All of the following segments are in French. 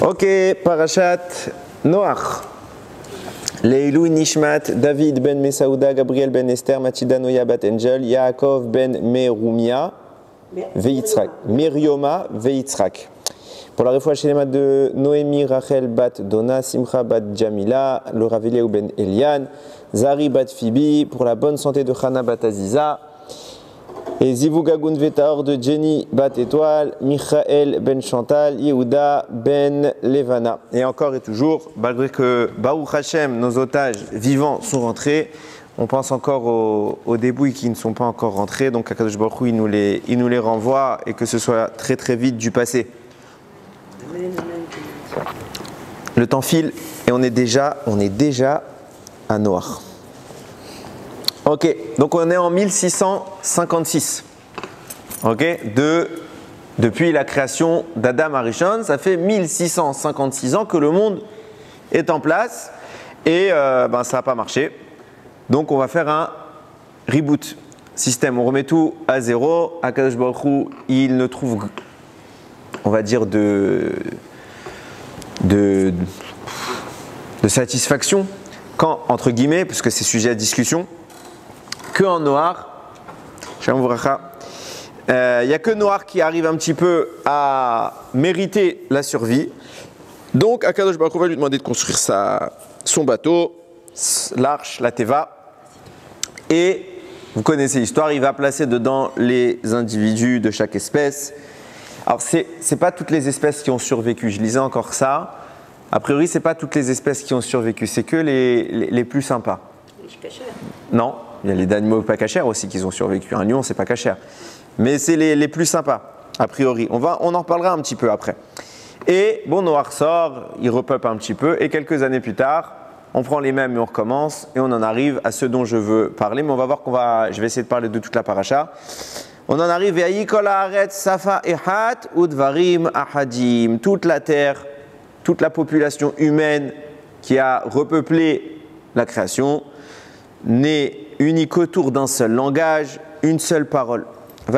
Ok, Parashat Noach. Leilou Nishmat, David ben Mesaouda, Gabriel ben Esther, Mathilda Noya bat Angel, Yaakov ben Merumia, Veitzrak, Mirioma, Veitzrak. Pour la réfoua shelema de Noémie, Rachel bat Dona, Simcha bat Jamila, le Raveliaou ben Elian, Zari bat Phoebe, pour la bonne santé de Chana bat Aziza, et Zivugagun Vetaor de Jenny bat Étoile, Michael ben Chantal, Yehuda ben Levana. Et encore et toujours, malgré que Baruch Hashem, nos otages vivants sont rentrés, on pense encore aux débouilles qui ne sont pas encore rentrés, donc Akadosh Baruch Hu, il nous les renvoie et que ce soit très très vite du passé. Le temps file et on est déjà à Noach. Ok, donc on est en 1656. Ok, depuis la création d'Adam Arishon, ça fait 1656 ans que le monde est en place et ça n'a pas marché. Donc on va faire un reboot système. On remet tout à zéro. Akadosh Baruch Hu, il ne trouve, on va dire, de satisfaction quand, entre guillemets, parce que c'est sujet à discussion, que en Noach, il n'y a que Noach qui arrive un petit peu à mériter la survie. Donc Akadosh Baruch Hu va lui demander de construire son bateau, l'arche, la Teva. Et vous connaissez l'histoire, il va placer dedans les individus de chaque espèce. Alors c'est pas toutes les espèces qui ont survécu, je lisais encore ça. A priori, c'est pas toutes les espèces qui ont survécu, c'est que les plus sympas. Les cachères. Non. Il y a les animaux pas cachers aussi qui ont survécu. Un lion, c'est pas cachère. Mais c'est les plus sympas, a priori. On en reparlera un petit peu après. Et bon, Noach sort, il repeuple un petit peu. Et quelques années plus tard, on prend les mêmes et on recommence. Et on en arrive à ce dont je veux parler. Mais on va voir je vais essayer de parler de toute la paracha. On en arrive à Yikol haaretz safa echat udvarim ahadim. Toute la terre, toute la population humaine qui a repeuplé la création, n'est unique autour d'un seul langage, une seule parole. Vous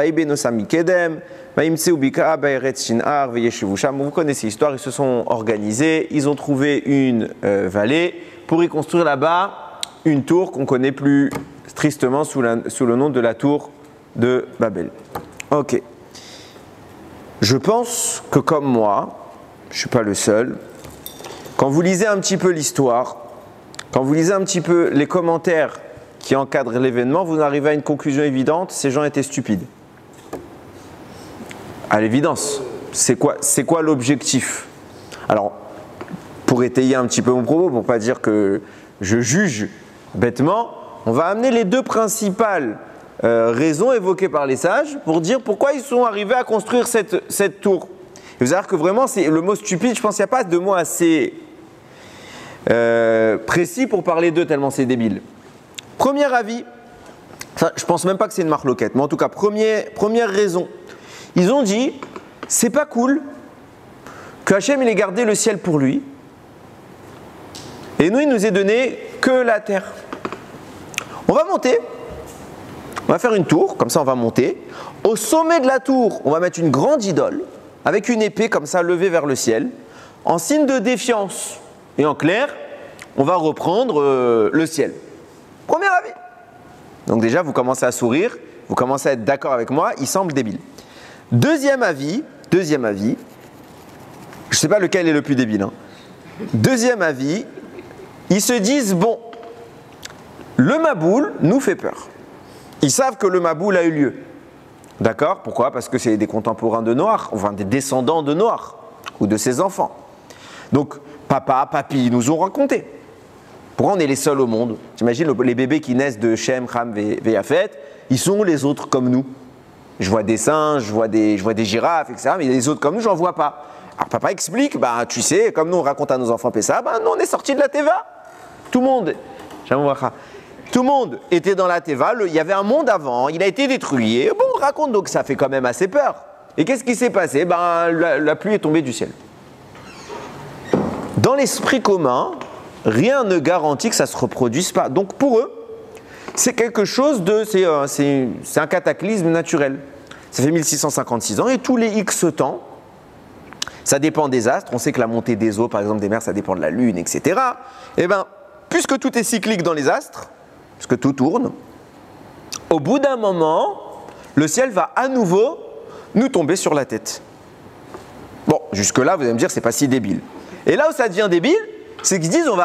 connaissez l'histoire, ils se sont organisés, ils ont trouvé une vallée pour y construire là-bas une tour qu'on connaît plus tristement sous le nom de la tour de Babel. Ok. Je pense que comme moi, je ne suis pas le seul, quand vous lisez un petit peu l'histoire, quand vous lisez un petit peu les commentaires qui encadrent l'événement, vous arrivez à une conclusion évidente, ces gens étaient stupides. À l'évidence, c'est quoi l'objectif? Alors, pour étayer un petit peu mon propos, pour ne pas dire que je juge bêtement, on va amener les deux principales raisons évoquées par les sages pour dire pourquoi ils sont arrivés à construire cette tour. Et vous allez voir que vraiment, c'est le mot stupide, je pense qu'il n'y a pas de mot assez précis pour parler d'eux tellement c'est débile. Premier avis, je pense même pas que c'est une marloquette, mais en tout cas, première raison, ils ont dit, c'est pas cool que Hachem il ait gardé le ciel pour lui, et nous il nous ait donné que la terre. On va monter, on va faire une tour, comme ça on va monter. Au sommet de la tour, on va mettre une grande idole, avec une épée comme ça levée vers le ciel, en signe de défiance. Et en clair, on va reprendre le ciel. Premier avis. Donc déjà, vous commencez à sourire, vous commencez à être d'accord avec moi, il semble débile. Deuxième avis, je ne sais pas lequel est le plus débile. Hein. Deuxième avis, ils se disent, bon, le Maboul nous fait peur. Ils savent que le Maboul a eu lieu. D'accord? Pourquoi? Parce que c'est des contemporains de Noach, enfin des descendants de Noach, ou de ses enfants. Donc, papa, papy, ils nous ont raconté. Pourquoi on est les seuls au monde? T'imagines les bébés qui naissent de Shem, Ham, Yafet, ils sont les autres comme nous. Je vois des singes, je vois des girafes, etc. Mais les autres comme nous, j'en vois pas. Alors papa explique, tu sais, comme nous on raconte à nos enfants Pessa, nous on est sortis de la Teva. Tout le monde était dans la Teva, il y avait un monde avant, il a été détruit. Et bon, on raconte donc ça fait quand même assez peur. Et qu'est-ce qui s'est passé? La pluie est tombée du ciel. Dans l'esprit commun, rien ne garantit que ça ne se reproduise pas. Donc pour eux, c'est quelque chose c'est un cataclysme naturel. Ça fait 1656 ans et tous les X temps, Ça dépend des astres. On sait que la montée des eaux, par exemple des mers, ça dépend de la lune, etc. Eh bien, puisque tout est cyclique dans les astres, puisque tout tourne, au bout d'un moment, le ciel va à nouveau nous tomber sur la tête. Bon, jusque-là, vous allez me dire, c'est pas si débile. Et là où ça devient débile, c'est qu'ils se disent, on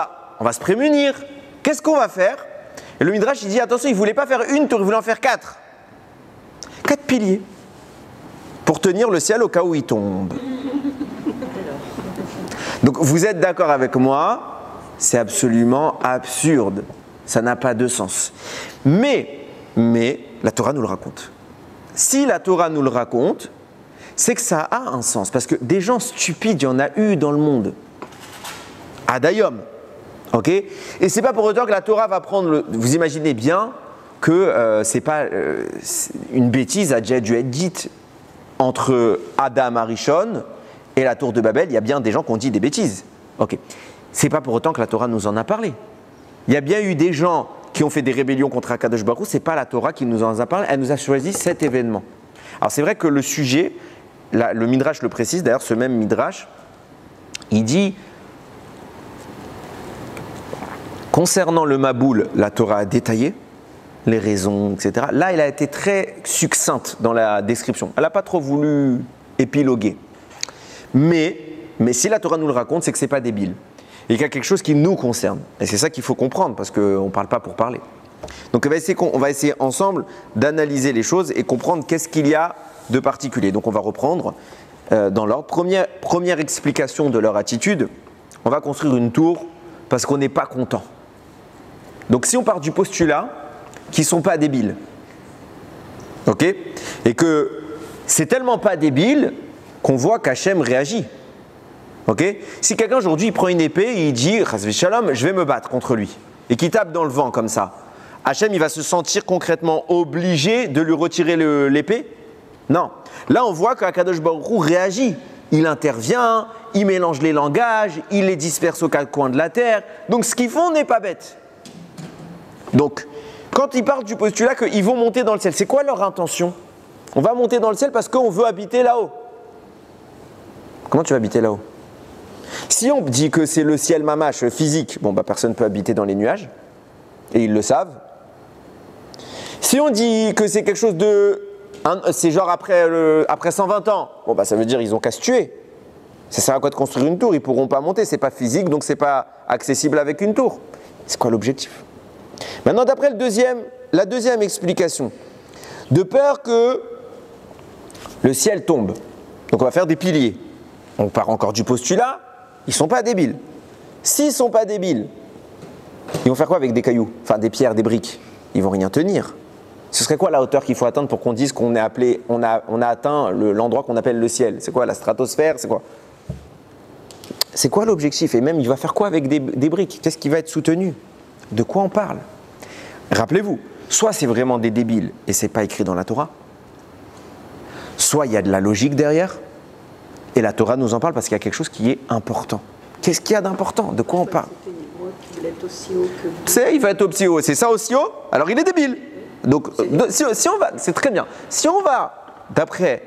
va se prémunir. Qu'est-ce qu'on va faire? Et le Midrash, il dit, attention, il ne voulait pas faire une tour, il voulait en faire 4. 4 piliers. Pour tenir le ciel au cas où il tombe. Donc, vous êtes d'accord avec moi? C'est absolument absurde. Ça n'a pas de sens. Mais, la Torah nous le raconte. Si la Torah nous le raconte, c'est que ça a un sens. Parce que des gens stupides, il y en a eu dans le monde. Adayom. Ok? Et c'est pas pour autant que la Torah va prendre vous imaginez bien que c'est pas une bêtise a déjà dû être dite entre Adam Arishon et la tour de Babel. Il y a bien des gens qui ont dit des bêtises. Ok? C'est pas pour autant que la Torah nous en a parlé. Il y a bien eu des gens qui ont fait des rébellions contre Akadosh Baruch Hu. C'est pas la Torah qui nous en a parlé. Elle nous a choisi cet événement. Alors c'est vrai que le sujet, le Midrash le précise. D'ailleurs, ce même Midrash, il dit. Concernant le Maboul, la Torah a détaillé les raisons, etc. Là, elle a été très succincte dans la description. Elle n'a pas trop voulu épiloguer. Mais si la Torah nous le raconte, c'est que ce n'est pas débile. Et qu'il y a quelque chose qui nous concerne. Et c'est ça qu'il faut comprendre, parce qu'on ne parle pas pour parler. Donc on va essayer ensemble d'analyser les choses et comprendre qu'est-ce qu'il y a de particulier. Donc on va reprendre dans l'ordre. Première explication de leur attitude, on va construire une tour parce qu'on n'est pas content. Donc si on part du postulat qu'ils ne sont pas débiles, ok, et que c'est tellement pas débile qu'on voit qu'Hachem réagit. ok, si quelqu'un aujourd'hui prend une épée et il dit « Chas v'shalom, je vais me battre contre lui » et qu'il tape dans le vent comme ça, Hachem il va se sentir concrètement obligé de lui retirer l'épée? Non. Là on voit qu'Akadosh Baruch Hu réagit. Il intervient, il mélange les langages, il les disperse aux quatre coins de la terre. Donc ce qu'ils font n'est pas bête. Donc, quand ils parlent du postulat qu'ils vont monter dans le ciel, c'est quoi leur intention? On va monter dans le ciel parce qu'on veut habiter là-haut. Comment tu vas habiter là-haut? Si on dit que c'est le ciel mamache physique, bon bah personne ne peut habiter dans les nuages, et ils le savent. Si on dit que c'est quelque chose de... c'est genre après 120 ans, bon bah ça veut dire ils ont qu'à se tuer. Ça sert à quoi de construire une tour? Ils ne pourront pas monter, c'est pas physique, donc c'est pas accessible avec une tour. C'est quoi l'objectif? Maintenant, d'après la deuxième explication, de peur que le ciel tombe, donc on va faire des piliers. On part encore du postulat, ils ne sont pas débiles. S'ils ne sont pas débiles, ils vont faire quoi avec des cailloux? Enfin, des pierres, des briques? Ils ne vont rien tenir. Ce serait quoi la hauteur qu'il faut atteindre pour qu'on dise qu'on a atteint l'endroit qu'on appelle le ciel? C'est quoi, la stratosphère? C'est quoi? C'est quoi l'objectif? Et même, il va faire quoi avec des briques? Qu'est-ce qui va être soutenu? De quoi on parle? Rappelez-vous, soit c'est vraiment des débiles et c'est pas écrit dans la Torah, soit il y a de la logique derrière et la Torah nous en parle parce qu'il y a quelque chose qui est important. Qu'est-ce qu'il y a d'important? De quoi on parle? Il va être aussi haut. C'est ça aussi haut? Alors il est débile. Donc si on va, c'est très bien. Si on va d'après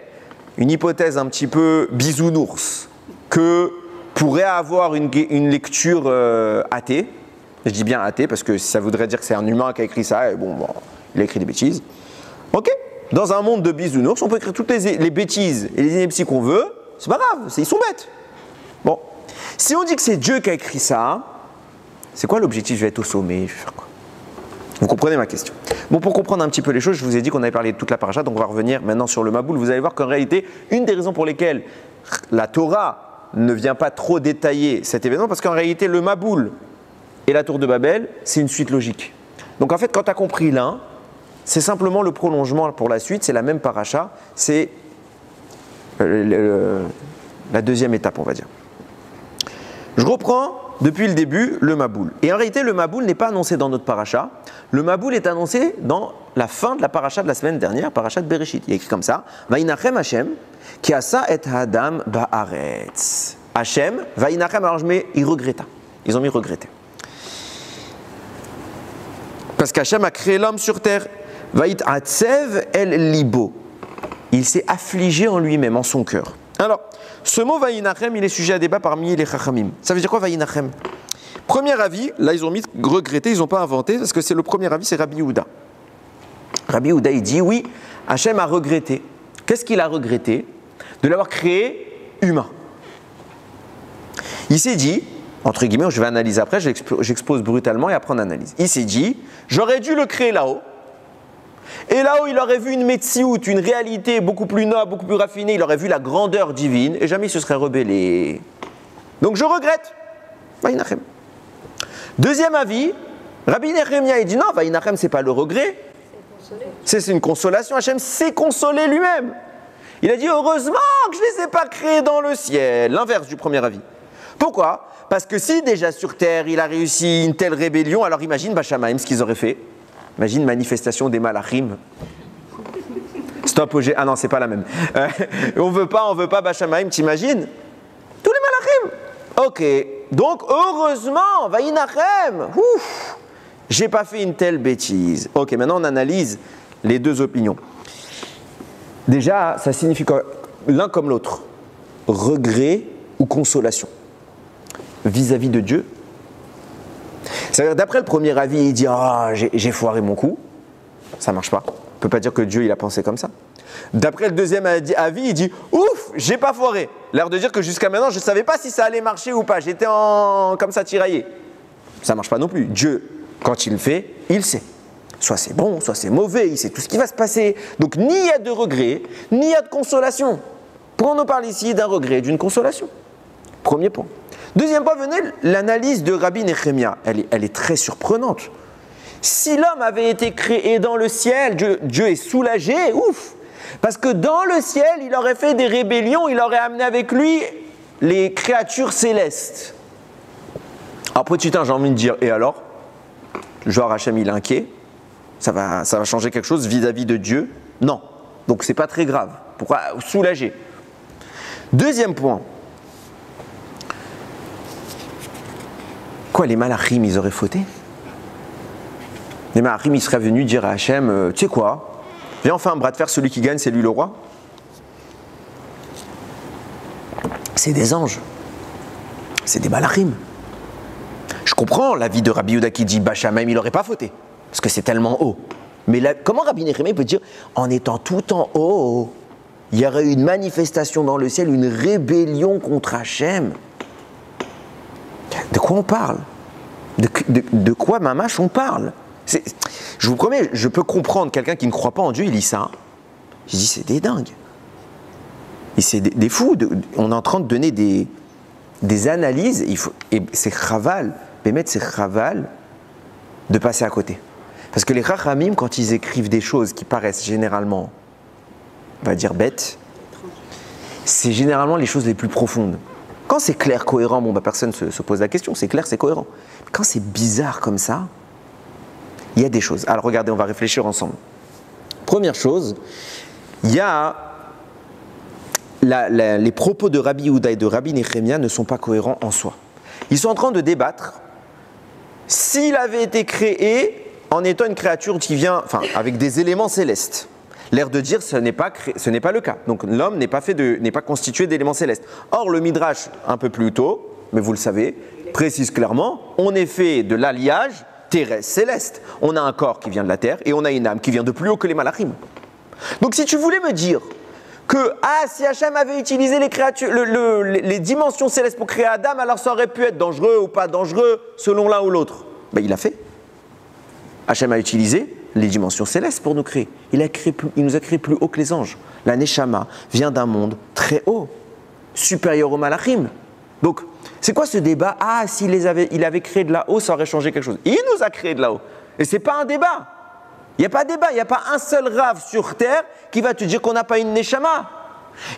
une hypothèse un petit peu bisounours que pourrait avoir une lecture athée. Je dis bien athée parce que ça voudrait dire que c'est un humain qui a écrit ça et bon, il a écrit des bêtises. Ok, dans un monde de bisounours, on peut écrire toutes les bêtises et les inepties qu'on veut, c'est pas grave, ils sont bêtes. Bon, si on dit que c'est Dieu qui a écrit ça, c'est quoi l'objectif? Je vais être au sommet, je vais faire quoi? Vous comprenez ma question? Bon, pour comprendre un petit peu les choses, je vous ai dit qu'on avait parlé de toute la paracha, donc on va revenir maintenant sur le Maboul. Vous allez voir qu'en réalité, une des raisons pour lesquelles la Torah ne vient pas trop détailler cet événement, parce qu'en réalité, le Maboul et la tour de Babel, c'est une suite logique. Donc en fait, quand tu as compris l'un, c'est simplement le prolongement pour la suite, c'est la même paracha, c'est la deuxième étape, on va dire. Je reprends depuis le début le Maboul. Et en réalité, le Maboul n'est pas annoncé dans notre paracha. Le Maboul est annoncé dans la fin de la paracha de la semaine dernière, paracha de Bereshit. Il est écrit comme ça: Vaïnachem Hashem, ki asa et Adam ba'aretz. Hashem, Vaïnachem, alors je mets, il regretta. Ils ont mis regretter. Parce qu'Hachem a créé l'homme sur terre. Vaït atsev el libo. Il s'est affligé en lui-même, en son cœur. Alors, ce mot Vayinachem, il est sujet à débat parmi les Chachamim. Ça veut dire quoi Vayinachem? Premier avis, là ils ont mis regretter, ils n'ont pas inventé, parce que c'est le premier avis, c'est Rabbi Yehuda. Rabbi Yehuda, il dit oui, Hachem a regretté. Qu'est-ce qu'il a regretté? De l'avoir créé humain. Il s'est dit, entre guillemets, je vais analyser après, j'expose brutalement et après on analyse. Il s'est dit, j'aurais dû le créer là-haut. Et là-haut, il aurait vu une metsiout, une réalité beaucoup plus noble, beaucoup plus raffinée, il aurait vu la grandeur divine et jamais il se serait rebellé. Donc je regrette. Vayinachem. Deuxième avis, Rabbi Nechemia, il dit non, Vayinachem, c'est pas le regret. C'est une consolation. Hachem s'est consolé lui-même. Il a dit heureusement que je ne les ai pas créés dans le ciel. L'inverse du premier avis. Pourquoi? Parce que si déjà sur terre il a réussi une telle rébellion, alors imagine Bachamaim ce qu'ils auraient fait. Imagine manifestation des malachim. Stop au G. Ah non, c'est pas la même. On veut pas Bachamaim, t'imagines? Tous les malachim. Ok. Donc heureusement, Vayinachem. Ouf. J'ai pas fait une telle bêtise. Ok, maintenant on analyse les deux opinions. Déjà, ça signifie quoi? L'un comme l'autre. Regret ou consolation vis-à-vis de Dieu. C'est-à-dire, d'après le premier avis, il dit ah, j'ai foiré mon coup. Ça marche pas. On ne peut pas dire que Dieu il a pensé comme ça. D'après le deuxième avis, il dit ouf, j'ai pas foiré. L'air de dire que jusqu'à maintenant, je ne savais pas si ça allait marcher ou pas. J'étais comme ça tiraillé. Ça marche pas non plus. Dieu, quand il le fait, il sait. Soit c'est bon, soit c'est mauvais, il sait tout ce qui va se passer. Donc ni il y a de regret, ni il y a de consolation. Pourquoi on nous parle ici d'un regret, d'une consolation? Premier point. Deuxième point, venez, l'analyse de Rabbi Nechemia. Elle est très surprenante. Si l'homme avait été créé dans le ciel, Dieu est soulagé, ouf. Parce que dans le ciel, il aurait fait des rébellions, il aurait amené avec lui les créatures célestes. Alors petit un, j'ai envie de dire, et alors? Genre Hachem il est inquiet, ça va changer quelque chose vis-à-vis de Dieu? Non. Donc c'est pas très grave. Pourquoi? Soulager. Deuxième point. Quoi, les malachim, ils auraient fauté? Les malachim, ils seraient venus dire à Hachem, tu sais quoi? Viens, on fait un bras de fer, celui qui gagne, c'est lui le roi. C'est des anges. C'est des malachim. Je comprends l'avis de Rabbi Yehuda qui dit Bachamaim, il n'aurait pas fauté, parce que c'est tellement haut. Mais là, comment Rabbi Nechemia peut dire en étant tout en haut, il y aurait eu une manifestation dans le ciel, une rébellion contre Hachem? De quoi on parle? De quoi mamache on parle? Je vous promets, je peux comprendre quelqu'un qui ne croit pas en Dieu, il lit ça. Je dis c'est des dingues. Et c'est des fous. On est en train de donner des analyses. Et c'est chaval. Bémet, c'est chaval de passer à côté. Parce que les chachamim, quand ils écrivent des choses qui paraissent généralement, on va dire bêtes, c'est généralement les choses les plus profondes. Quand c'est clair, cohérent, bon, personne ne se pose la question, c'est clair, c'est cohérent. Mais quand c'est bizarre comme ça, il y a des choses. Alors regardez, on va réfléchir ensemble. Première chose, il y a les propos de Rabbi Yehuda et de Rabbi Nechemia ne sont pas cohérents en soi. Ils sont en train de débattre s'il avait été créé en étant une créature qui vient, enfin, avec des éléments célestes. L'air de dire ce n'est pas le cas. Donc l'homme n'est pas constitué d'éléments célestes. Or le Midrash, un peu plus tôt, mais vous le savez, précise clairement, on est fait de l'alliage terrestre céleste. On a un corps qui vient de la terre et on a une âme qui vient de plus haut que les malachim. Donc si tu voulais me dire que si Hachem avait utilisé les créatures, les dimensions célestes pour créer Adam, alors ça aurait pu être dangereux ou pas dangereux selon l'un ou l'autre. Ben, il a fait. Hachem a utilisé les dimensions célestes pour nous créer. Il nous a créé plus haut que les anges. La Neshama vient d'un monde très haut, supérieur aux malachim. Donc, c'est quoi ce débat? Il avait créé de là-haut, ça aurait changé quelque chose. Il nous a créé de là-haut. Et ce n'est pas un débat. Il n'y a pas de débat. Il n'y a pas un seul rave sur terre qui va te dire qu'on n'a pas une Neshama.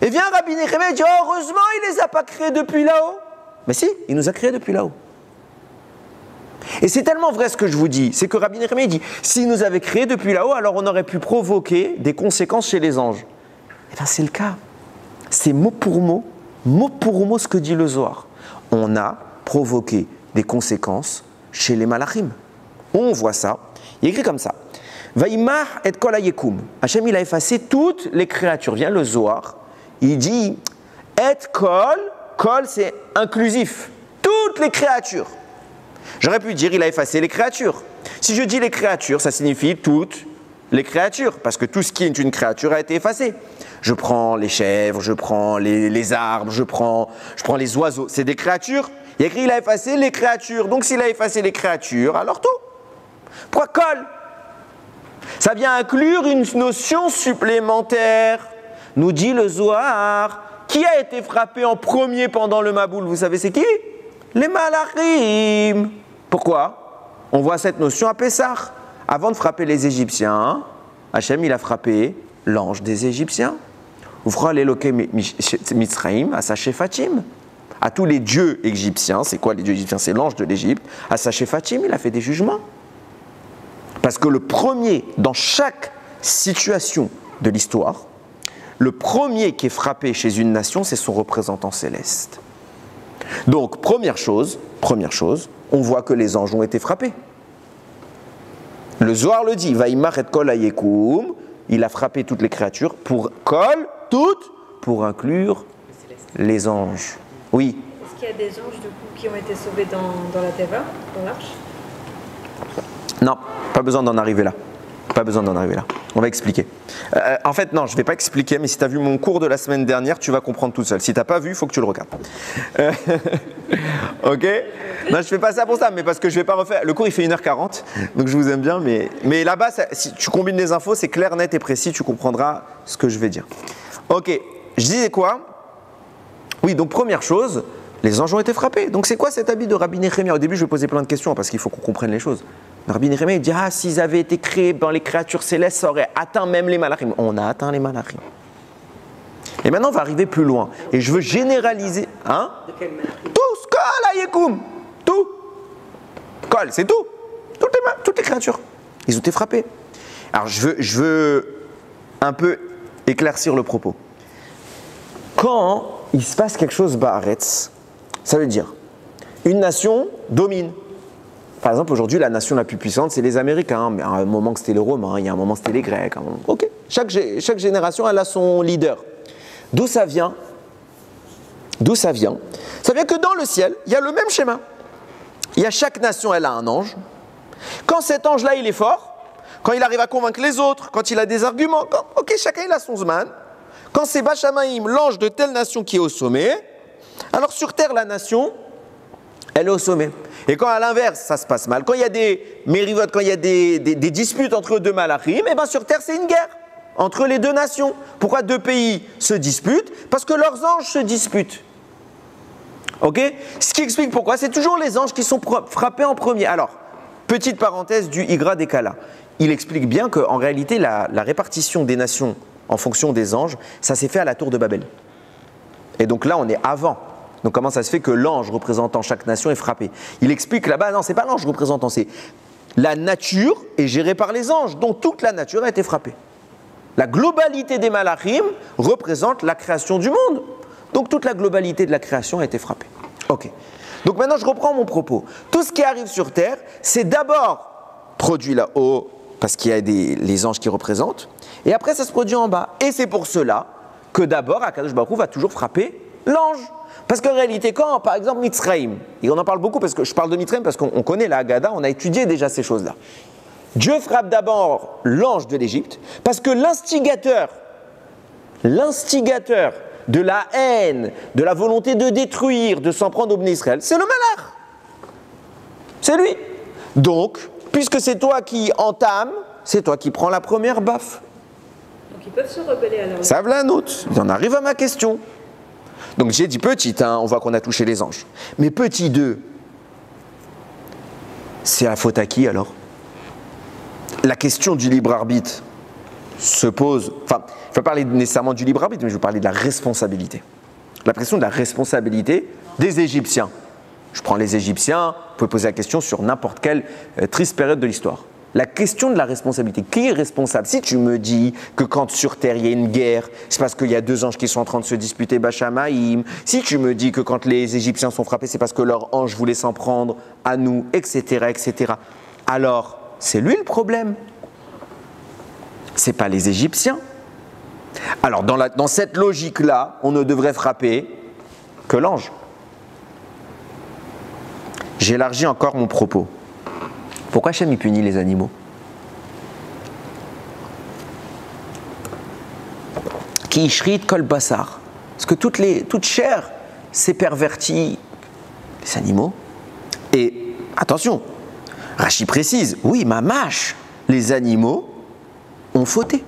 Et vient Rabbi Nechemia et dit heureusement, il ne les a pas créés depuis là-haut. Mais si, il nous a créés depuis là-haut. Et c'est tellement vrai ce que je vous dis, c'est que Rabbi Nechemia dit s'il nous avait créés depuis là-haut, alors on aurait pu provoquer des conséquences chez les anges. Eh bien, c'est le cas. C'est mot pour mot ce que dit le Zohar. On a provoqué des conséquences chez les malachim. On voit ça. Il est écrit comme ça. Vaïmar et kol hayekum. Hachem, il a effacé toutes les créatures. Vient le Zohar. Il dit Et kol c'est inclusif. Toutes les créatures. J'aurais pu dire il a effacé les créatures. Si je dis les créatures, ça signifie toutes les créatures, parce que tout ce qui est une créature a été effacé. Je prends les chèvres, je prends les arbres, je prends les oiseaux. C'est des créatures. Il y a écrit il a effacé les créatures. Donc s'il a effacé les créatures, alors tout. Pourquoi kol? Ça vient inclure une notion supplémentaire. Nous dit le Zohar. Qui a été frappé en premier pendant le Maboul? Vous savez c'est qui? Les Malachim. Pourquoi? On voit cette notion à Pessah. Avant de frapper les Égyptiens, Hachem il a frappé l'ange des Égyptiens. Ouvra l'éloqué Mitzraïm à sa Fatim. À tous les dieux égyptiens, c'est quoi les dieux égyptiens? C'est l'ange de l'Égypte. À sa Fatim, il a fait des jugements. Parce que le premier, dans chaque situation de l'histoire, le premier qui est frappé chez une nation, c'est son représentant céleste. Donc, première chose, on voit que les anges ont été frappés. Le Zohar le dit, Vaïmar et kol ayekum, il a frappé toutes les créatures pour kol, toutes, pour inclure les anges. Oui. Est-ce qu'il y a des anges du coup qui ont été sauvés dans la Teva, dans l'arche? Non, pas besoin d'en arriver là. Pas besoin d'en arriver là. On va expliquer. En fait, non, je ne vais pas expliquer, mais si tu as vu mon cours de la semaine dernière, tu vas comprendre tout seul. Si tu n'as pas vu, il faut que tu le regardes. Ok? Non, je ne fais pas ça pour ça, mais parce que je ne vais pas refaire. Le cours, il fait 1h40, donc je vous aime bien, mais là-bas, si tu combines les infos, c'est clair, net et précis, tu comprendras ce que je vais dire. Ok, je disais quoi? Oui, donc première chose, les anges ont été frappés. Donc c'est quoi cet habit de Rabbi Nehemia? Au début, je vais poser plein de questions parce qu'il faut qu'on comprenne les choses. Rabbi Nehemia, il dit, s'ils avaient été créés dans les créatures célestes, ça aurait atteint même les malachim. On a atteint les malachim. Et maintenant, on va arriver plus loin. Et je veux généraliser. Hein? De quel malachim? Tous, kol ayekum. Tout. Kol, c'est tout. Toutes les créatures. Ils ont été frappés. Alors, je veux un peu éclaircir le propos. Quand il se passe quelque chose ba'aretz, ça veut dire une nation domine. Par exemple, aujourd'hui, la nation la plus puissante, c'est les Américains. Mais à un moment, c'était les Romains, il y a un moment, c'était les Grecs. Ok. Chaque génération, elle a son leader. D'où ça vient? Ça vient que dans le ciel, il y a le même schéma. Il y a chaque nation, elle a un ange. Quand cet ange-là, il est fort, quand il arrive à convaincre les autres, quand il a des arguments, chacun, il a son zman. Quand c'est Bachamaïm, l'ange de telle nation qui est au sommet, alors sur terre, la nation, elle est au sommet. Et quand à l'inverse, ça se passe mal, quand il y a des mérivotes, quand il y a des disputes entre deux malachim, et bien sur terre, c'est une guerre entre les deux nations. Pourquoi deux pays se disputent? Parce que leurs anges se disputent. Ok? Ce qui explique pourquoi, c'est toujours les anges qui sont frappés en premier. Alors, petite parenthèse du Igra des Kala. Il explique bien qu'en réalité, la répartition des nations en fonction des anges, ça s'est fait à la tour de Babel. Et donc là, on est avant. Donc comment ça se fait que l'ange représentant chaque nation est frappé? Il explique là-bas, non, c'est pas l'ange représentant, c'est la nature est gérée par les anges, donc toute la nature a été frappée. La globalité des malachim représente la création du monde. Donc toute la globalité de la création a été frappée. Ok. Donc maintenant je reprends mon propos. Tout ce qui arrive sur terre, c'est d'abord produit là-haut, parce qu'il y a les anges qui représentent, et après ça se produit en bas. Et c'est pour cela que d'abord Akadosh Baruch Hu va toujours frapper l'ange. Parce qu'en réalité, quand, par exemple, Mitzraïm, et on en parle beaucoup parce que je parle de Mitzraïm parce qu'on connaît la Haggadah, on a étudié déjà ces choses-là. Dieu frappe d'abord l'ange de l'Égypte parce que l'instigateur de la haine, de la volonté de détruire, de s'en prendre au Bnei Israël, c'est le malach. C'est lui. Donc, puisque c'est toi qui entame, c'est toi qui prends la première baffe. Donc ils peuvent se rebeller alors. Ça v'là un autre. J'en arrive à ma question. Donc j'ai dit petite, on voit qu'on a touché les anges. Mais petit 2, c'est la faute à qui alors? La question du libre arbitre se pose, enfin, je ne vais pas parler nécessairement du libre arbitre, mais je vais parler de la responsabilité. La question de la responsabilité des Égyptiens. Je prends les Égyptiens, vous pouvez poser la question sur n'importe quelle triste période de l'histoire. La question de la responsabilité, qui est responsable? Si tu me dis que quand sur terre il y a une guerre, c'est parce qu'il y a deux anges qui sont en train de se disputer Bachamaïm. Si tu me dis que quand les Égyptiens sont frappés, c'est parce que leur ange voulait s'en prendre à nous, etc., etc. Alors, c'est lui le problème. C'est pas les Égyptiens. Alors, dans cette logique-là, on ne devrait frapper que l'ange. J'élargis encore mon propos. Pourquoi Hachem il punit les animaux? Qui ishrit kol basar. Parce que toute chair s'est pervertie. Les animaux. Et attention, Rachi précise, oui, mamash, les animaux ont fauté.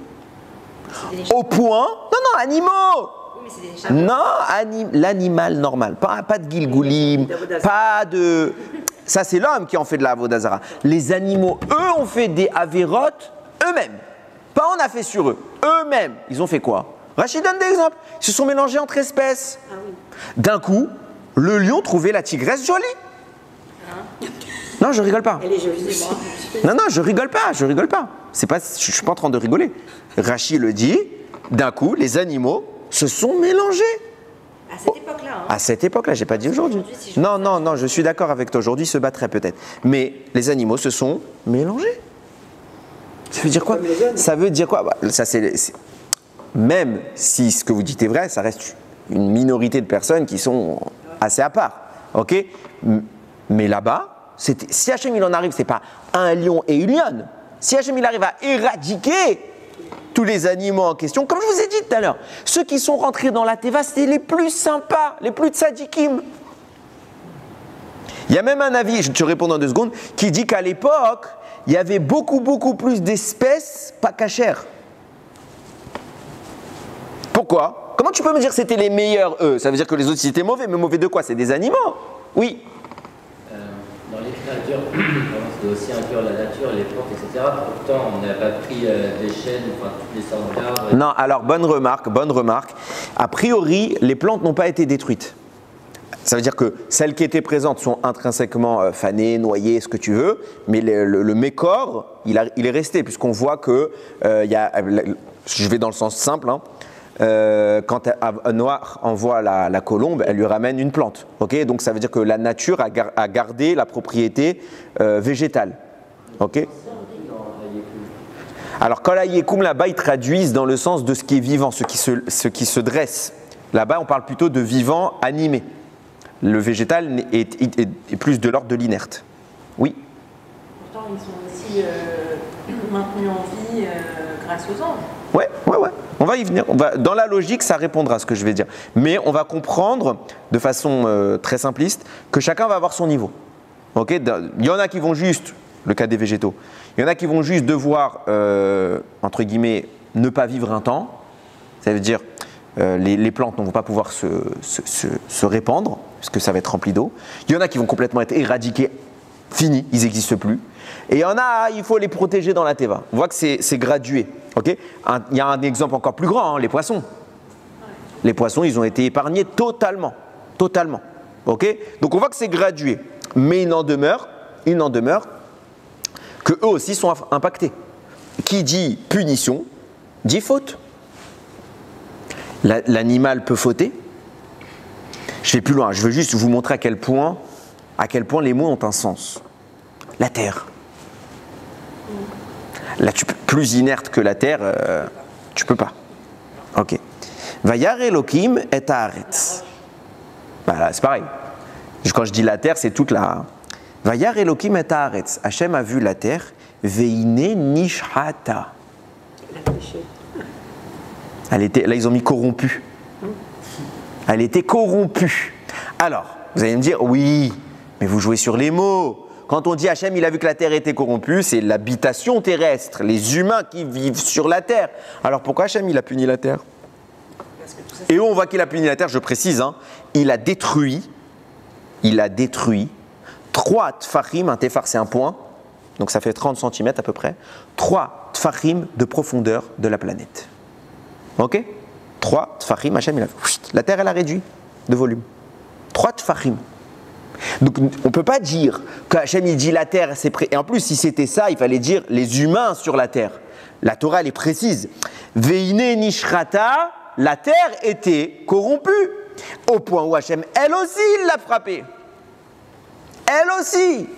Au point, non, animaux. Oui, mais c'est des chameaux. Non, l'animal normal, pas de gilgoulim, pas de... Ça, c'est l'homme qui en fait de la avodazara. Les animaux, eux, ont fait des avérotes eux-mêmes. Pas on a fait sur eux. Eux-mêmes, ils ont fait quoi? Rachid donne des exemples. Ils se sont mélangés entre espèces. Ah oui. D'un coup, le lion trouvait la tigresse jolie. Non, je rigole pas. Elle est jolie, c'est moi. Non, je rigole pas. Je suis pas en train de rigoler. Rachid le dit, d'un coup, les animaux se sont mélangés. À cette époque-là. Hein. À cette époque-là, j'ai pas dit aujourd'hui. Si Non, je suis d'accord avec toi. Aujourd'hui, ils se battraient peut-être. Mais les animaux se sont mélangés. Ça veut dire quoi? Ça veut dire quoi? Ça, même si ce que vous dites est vrai, ça reste une minorité de personnes qui sont assez à part. Ok? Mais là-bas, si Hachem il en arrive, c'est pas un lion et une lionne. Si Hachem il arrive à éradiquer tous les animaux en question, comme je vous ai dit tout à l'heure, ceux qui sont rentrés dans la Teva, c'est les plus sympas, les plus tzadikim. Il y a même un avis, je te réponds dans 2 secondes, qui dit qu'à l'époque, il y avait beaucoup plus d'espèces pas cachères. Pourquoi? Comment tu peux me dire que c'était les meilleurs, eux? Ça veut dire que les autres, ils étaient mauvais. Mais mauvais de quoi? C'est des animaux. Oui. Dans les créatures, c'est aussi inclure la nature, les plantes, etc. Pourtant, on n'a pas pris des chênes, enfin toutes les sortes d'arbres. Non, alors bonne remarque. A priori, les plantes n'ont pas été détruites. Ça veut dire que celles qui étaient présentes sont intrinsèquement fanées, noyées, ce que tu veux, mais le mécor, il est resté, puisqu'on voit que, je vais dans le sens simple, hein, quand Noah envoie la colombe, elle lui ramène une plante. Okay, donc ça veut dire que la nature a gardé la propriété végétale. Okay. Alors quand la yekoum là-bas, ils traduisent dans le sens de ce qui est vivant, ce qui se dresse. Là-bas, on parle plutôt de vivant animé. Le végétal est plus de l'ordre de l'inerte. Oui. Pourtant, ils sont aussi maintenus en vie grâce aux anges. Ouais. On va y venir. Dans la logique, ça répondra à ce que je vais dire. Mais on va comprendre de façon très simpliste que chacun va avoir son niveau. Okay, il y en a qui vont juste, le cas des végétaux, il y en a qui vont juste devoir, entre guillemets, ne pas vivre un temps. Ça veut dire les plantes ne vont pas pouvoir se répandre, puisque ça va être rempli d'eau. Il y en a qui vont complètement être éradiqués, finis, ils n'existent plus. Et il y en a, il faut les protéger dans la Teva. On voit que c'est gradué. Okay, il y a un exemple encore plus grand, hein, les poissons. Les poissons, ils ont été épargnés totalement. Okay, donc on voit que c'est gradué. Mais il n'en demeure que eux aussi sont impactés. Qui dit punition, dit faute. L'animal peut fauter. Je vais plus loin, je veux juste vous montrer à quel point les mots ont un sens. La terre. Là, plus inerte que la terre, tu peux pas. Ok. Vayar Elohim et haaretz. Voilà, c'est pareil. Quand je dis la terre, c'est toute la. Vayar Elohim et haaretz. Hachem a vu la terre. Veine nishhata. Là, ils ont mis corrompu. Elle était corrompue. Alors, vous allez me dire, oui, mais vous jouez sur les mots. Quand on dit Hachem, il a vu que la terre était corrompue, c'est l'habitation terrestre, les humains qui vivent sur la terre. Alors pourquoi Hachem, il a puni la terre? Et où on voit qu'il a puni la terre, je précise, hein, il a détruit 3 tfachim, un tefar c'est un point, donc ça fait 30 cm à peu près, 3 tfachim de profondeur de la planète. Ok? 3 tfachim, Hachem, la terre, elle a réduit de volume. 3 tfachim. Donc on ne peut pas dire qu'Hachem il dit la terre, c'est et en plus si c'était ça, il fallait dire les humains sur la terre. La Torah elle est précise. Veine nishrata, la terre était corrompue au point où Hachem elle aussi il l'a frappée. Elle aussi.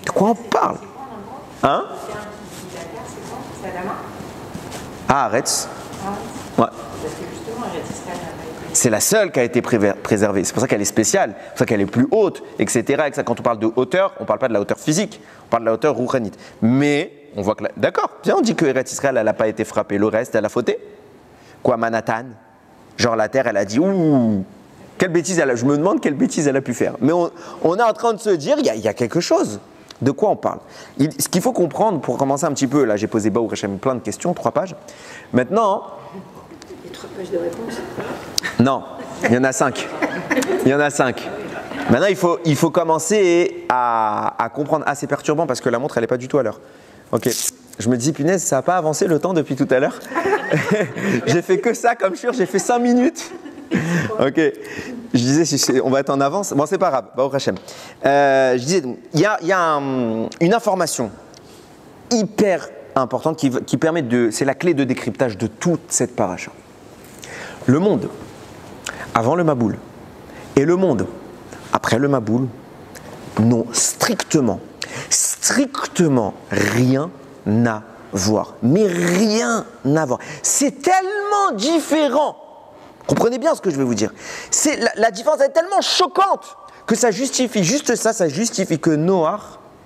De quoi on parle? Hein? C'est Adama. Ah, arrête. Ouais. Parce que justement, Eretz Israël n'a pas été. C'est la seule qui a été préservée. C'est pour ça qu'elle est spéciale, c'est pour ça qu'elle est plus haute, etc. Et que ça, quand on parle de hauteur, on ne parle pas de la hauteur physique, on parle de la hauteur rouhanite. Mais on voit que, d'accord, bien on dit que Eretz Israël, elle n'a pas été frappée. Le reste, elle a fauté. Quoi, Manhattan? Genre la terre, elle a dit, ouh, quelle bêtise elle a. Je me demande quelle bêtise elle a pu faire. Mais on est en train de se dire, il y a quelque chose. De quoi on parle? Ce qu'il faut comprendre, pour commencer un petit peu, là j'ai posé Baou Hashem plein de questions, 3 pages. Maintenant. Les 3 pages de réponse? Non, il y en a 5. Il y en a 5. Maintenant, il faut commencer à comprendre. Ah, c'est perturbant parce que la montre, elle n'est pas du tout à l'heure. Ok. Je me dis, punaise, ça n'a pas avancé le temps depuis tout à l'heure. J'ai fait que ça, comme sûr, j'ai fait 5 minutes. Ok. Je disais, on va être en avance. Bon, c'est pas grave. Baruch Hashem. Je disais, il y a une information hyper importante qui permet de. C'est la clé de décryptage de toute cette paracha. Le monde avant le Maboul et le monde après le Maboul n'ont strictement rien à voir. Mais rien à voir. C'est tellement différent. Comprenez bien ce que je vais vous dire. La différence est tellement choquante que ça justifie, juste ça justifie que Noach,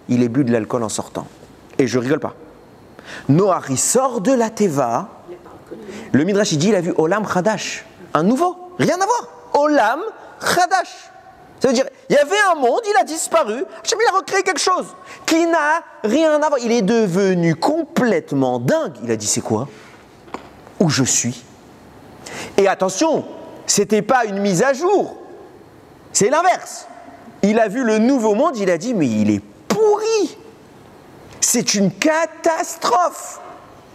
il ait bu de l'alcool en sortant. Et je rigole pas. Noach, il sort de la Teva. Le Midrash, il dit, il a vu Olam Chadash. Un nouveau, rien à voir. Olam Chadash. Ça veut dire, il y avait un monde, il a disparu. Hachem, il a recréé quelque chose qui n'a rien à voir. Il est devenu complètement dingue. Il a dit, c'est quoi? Où je suis? Et attention, c'était pas une mise à jour. C'est l'inverse. Il a vu le nouveau monde, il a dit, mais il est pourri. C'est une catastrophe.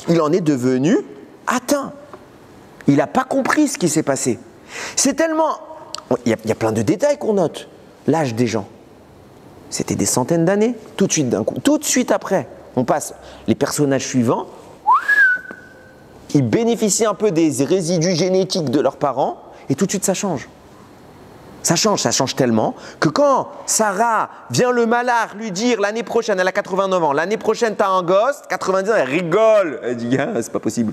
Il en est devenu atteint. Il n'a pas compris ce qui s'est passé. C'est tellement... Il y a plein de détails qu'on note. L'âge des gens. C'était des centaines d'années, tout de suite d'un coup. Tout de suite après, on passe les personnages suivants. Ils bénéficient un peu des résidus génétiques de leurs parents et tout de suite ça change. Ça change tellement que quand Sarah vient le malard lui dire l'année prochaine, elle a 89 ans, l'année prochaine tu as un gosse, 90 ans, elle rigole. Elle dit, ah, c'est pas possible.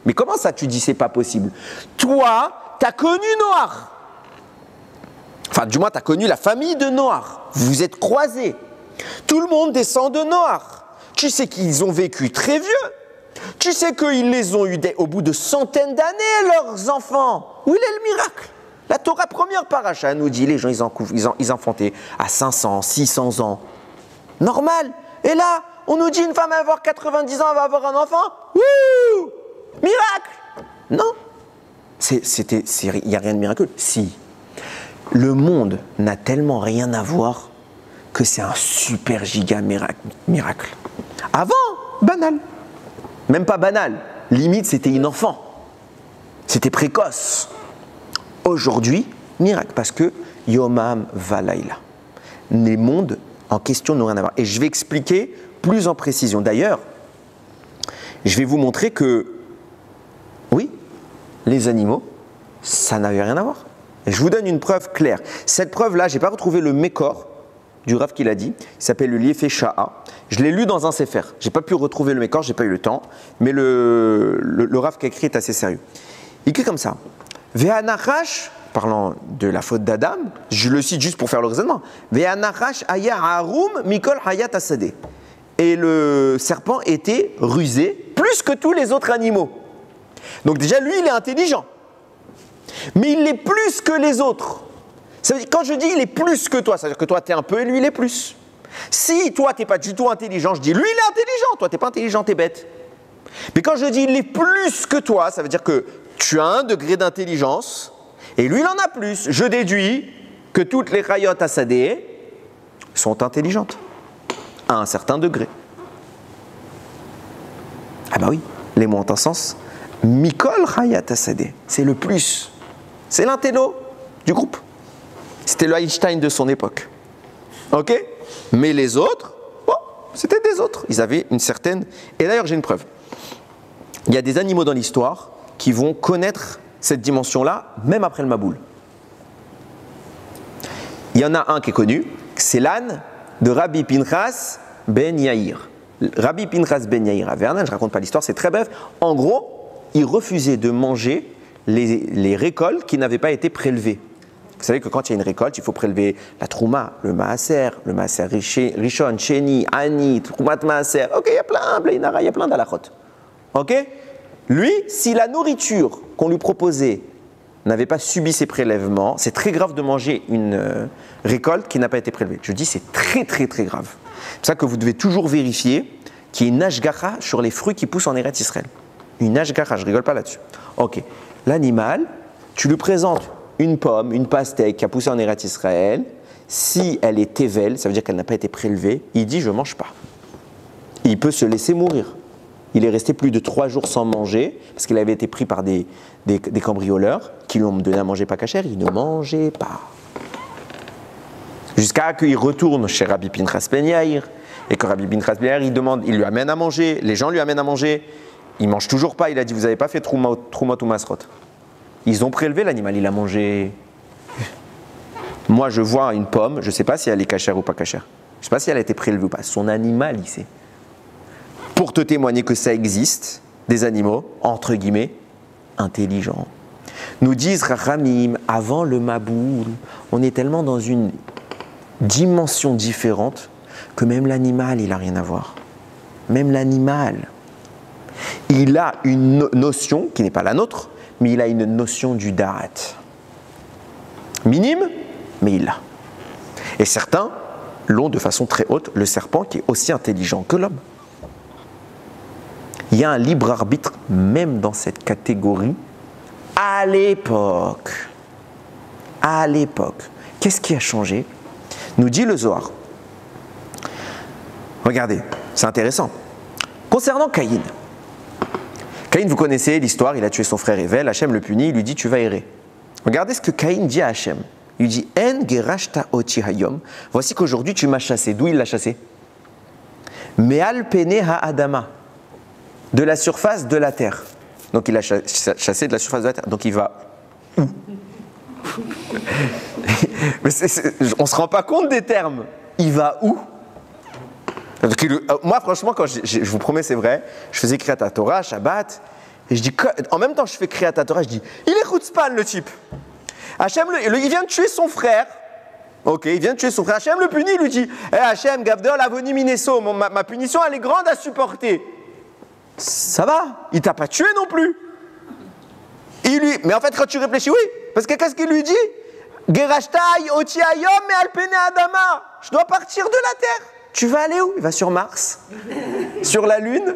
Mais comment ça tu dis c'est pas possible? Toi, tu as connu Noach. Enfin, du moins, tu as connu la famille de Noach. Vous vous êtes croisés. Tout le monde descend de Noach. Tu sais qu'ils ont vécu très vieux. Tu sais qu'ils les ont eus au bout de centaines d'années, leurs enfants. Où est le miracle? La Torah, première paracha, nous dit, les gens, ils enfantaient à 500, 600 ans. Normal. Et là, on nous dit, une femme va avoir 90 ans, elle va avoir un enfant. Wouh! Miracle! Non. Il n'y a rien de miraculeux. Si. Le monde n'a tellement rien à voir que c'est un super giga miracle. Avant, banal. Même pas banal. Limite, c'était une enfant. C'était précoce. Aujourd'hui, miracle. Parce que Yomam Valaïla. Les mondes en question n'ont rien à voir. Et je vais expliquer plus en précision. D'ailleurs, je vais vous montrer que, oui, les animaux, ça n'avait rien à voir. Et je vous donne une preuve claire. Cette preuve-là, je n'ai pas retrouvé le mécor du Rav qui l'a dit. Il s'appelle le Liefé Sha'a. Je l'ai lu dans un sefer. Je n'ai pas pu retrouver le mécor, je n'ai pas eu le temps. Mais le Rav qui a écrit est assez sérieux. Il écrit comme ça. Ve'anachash, parlant de la faute d'Adam, je le cite juste pour faire le raisonnement. Ve'anachash aya harum mikol hayat asadeh. Et le serpent était rusé plus que tous les autres animaux. Donc déjà, lui, il est intelligent. Mais il l'est plus que les autres. Ça veut dire, quand je dis il est plus que toi, ça veut dire que toi tu es un peu et lui il est plus. Si toi tu n'es pas du tout intelligent, je dis lui il est intelligent, toi tu n'es pas intelligent, tu es bête. Mais quand je dis il est plus que toi, ça veut dire que tu as un degré d'intelligence et lui il en a plus. Je déduis que toutes les Chayot Asadeh sont intelligentes à un certain degré. Ah bah oui, les mots ont un sens. Mikol Chayot Asadeh, c'est le plus. C'est l'intello du groupe. C'était le Einstein de son époque. Ok? Mais les autres, bon, c'était des autres. Ils avaient une certaine... Et d'ailleurs, j'ai une preuve. Il y a des animaux dans l'histoire qui vont connaître cette dimension-là, même après le Maboul. Il y en a un qui est connu, c'est l'âne de Rabbi Pinchas ben Yair. Rabbi Pinchas ben Yair à Vernon, je ne raconte pas l'histoire, c'est très bref. En gros, ils refusaient de manger les récoltes qui n'avaient pas été prélevées. Vous savez que quand il y a une récolte, il faut prélever la trouma, le maaser rishon, sheni, ani, troumat maaser. Ok, il y a plein d'halachot. Ok? Lui, si la nourriture qu'on lui proposait n'avait pas subi ces prélèvements, c'est très grave de manger une récolte qui n'a pas été prélevée. Je dis c'est très grave. C'est pour ça que vous devez toujours vérifier qu'il y ait une ashgacha sur les fruits qui poussent en Eretz Israël. Une ashgacha, je rigole pas là-dessus. Ok, l'animal, tu lui présentes une pomme, une pastèque qui a poussé en Eretz Israël. Si elle est tevel, ça veut dire qu'elle n'a pas été prélevée, il dit je ne mange pas. Il peut se laisser mourir. Il est resté plus de 3 jours sans manger parce qu'il avait été pris par des cambrioleurs qui lui ont donné à manger pas cachère. Il ne mangeait pas. Jusqu'à ce qu'il retourne chez Rabbi Pinchas ben Yair et que Rabbi Pinchas ben Yair, il lui amène à manger, les gens lui amènent à manger. Il ne mange toujours pas. Il a dit vous n'avez pas fait Troumot ou Masrot. Ils ont prélevé l'animal, il a mangé. Moi, je vois une pomme, je ne sais pas si elle est cachère ou pas cachère. Je ne sais pas si elle a été prélevée ou pas. Son animal, il sait. Pour te témoigner que ça existe, des animaux, entre guillemets, intelligents. Nous disent Ramim, avant le Maboul, on est tellement dans une dimension différente que même l'animal, il n'a rien à voir. Même l'animal, il a une notion qui n'est pas la nôtre, mais il a une notion du da'at. Minime, mais il l'a. Et certains l'ont de façon très haute, le serpent qui est aussi intelligent que l'homme. Il y a un libre arbitre même dans cette catégorie à l'époque. À l'époque. Qu'est-ce qui a changé? Nous dit le Zohar. Regardez, c'est intéressant. Concernant Caïn. Caïn, vous connaissez l'histoire, il a tué son frère Hével, Hachem le punit, il lui dit tu vas errer. Regardez ce que Caïn dit à Hachem. Il lui dit En gerashta oti hayom. Voici qu'aujourd'hui tu m'as chassé. D'où il l'a chassé? Me'al pene ha'adama. De la surface de la terre. Donc il a chassé de la surface de la terre. Donc il va où? Mais on ne se rend pas compte des termes. Il va où? Moi, franchement, quand je vous promets, c'est vrai, je faisais Kriyat Torah, Shabbat, et je dis, en même temps je fais Kriyat Torah, je dis, il est chutzpan le type. Hachem, il vient de tuer son frère. Ok, il vient de tuer son frère. Hachem le punit, il lui dit, Hachem, Gavdol, Avoni Mineso, ma punition, elle est grande à supporter. Ça va, il t'a pas tué non plus. Mais en fait, quand tu réfléchis, oui, parce que qu'est-ce qu'il lui dit? Gerashtai, Oti Ayom, mais Alpene Adama. Je dois partir de la terre. Tu vas aller où? Il va sur Mars? Sur la Lune?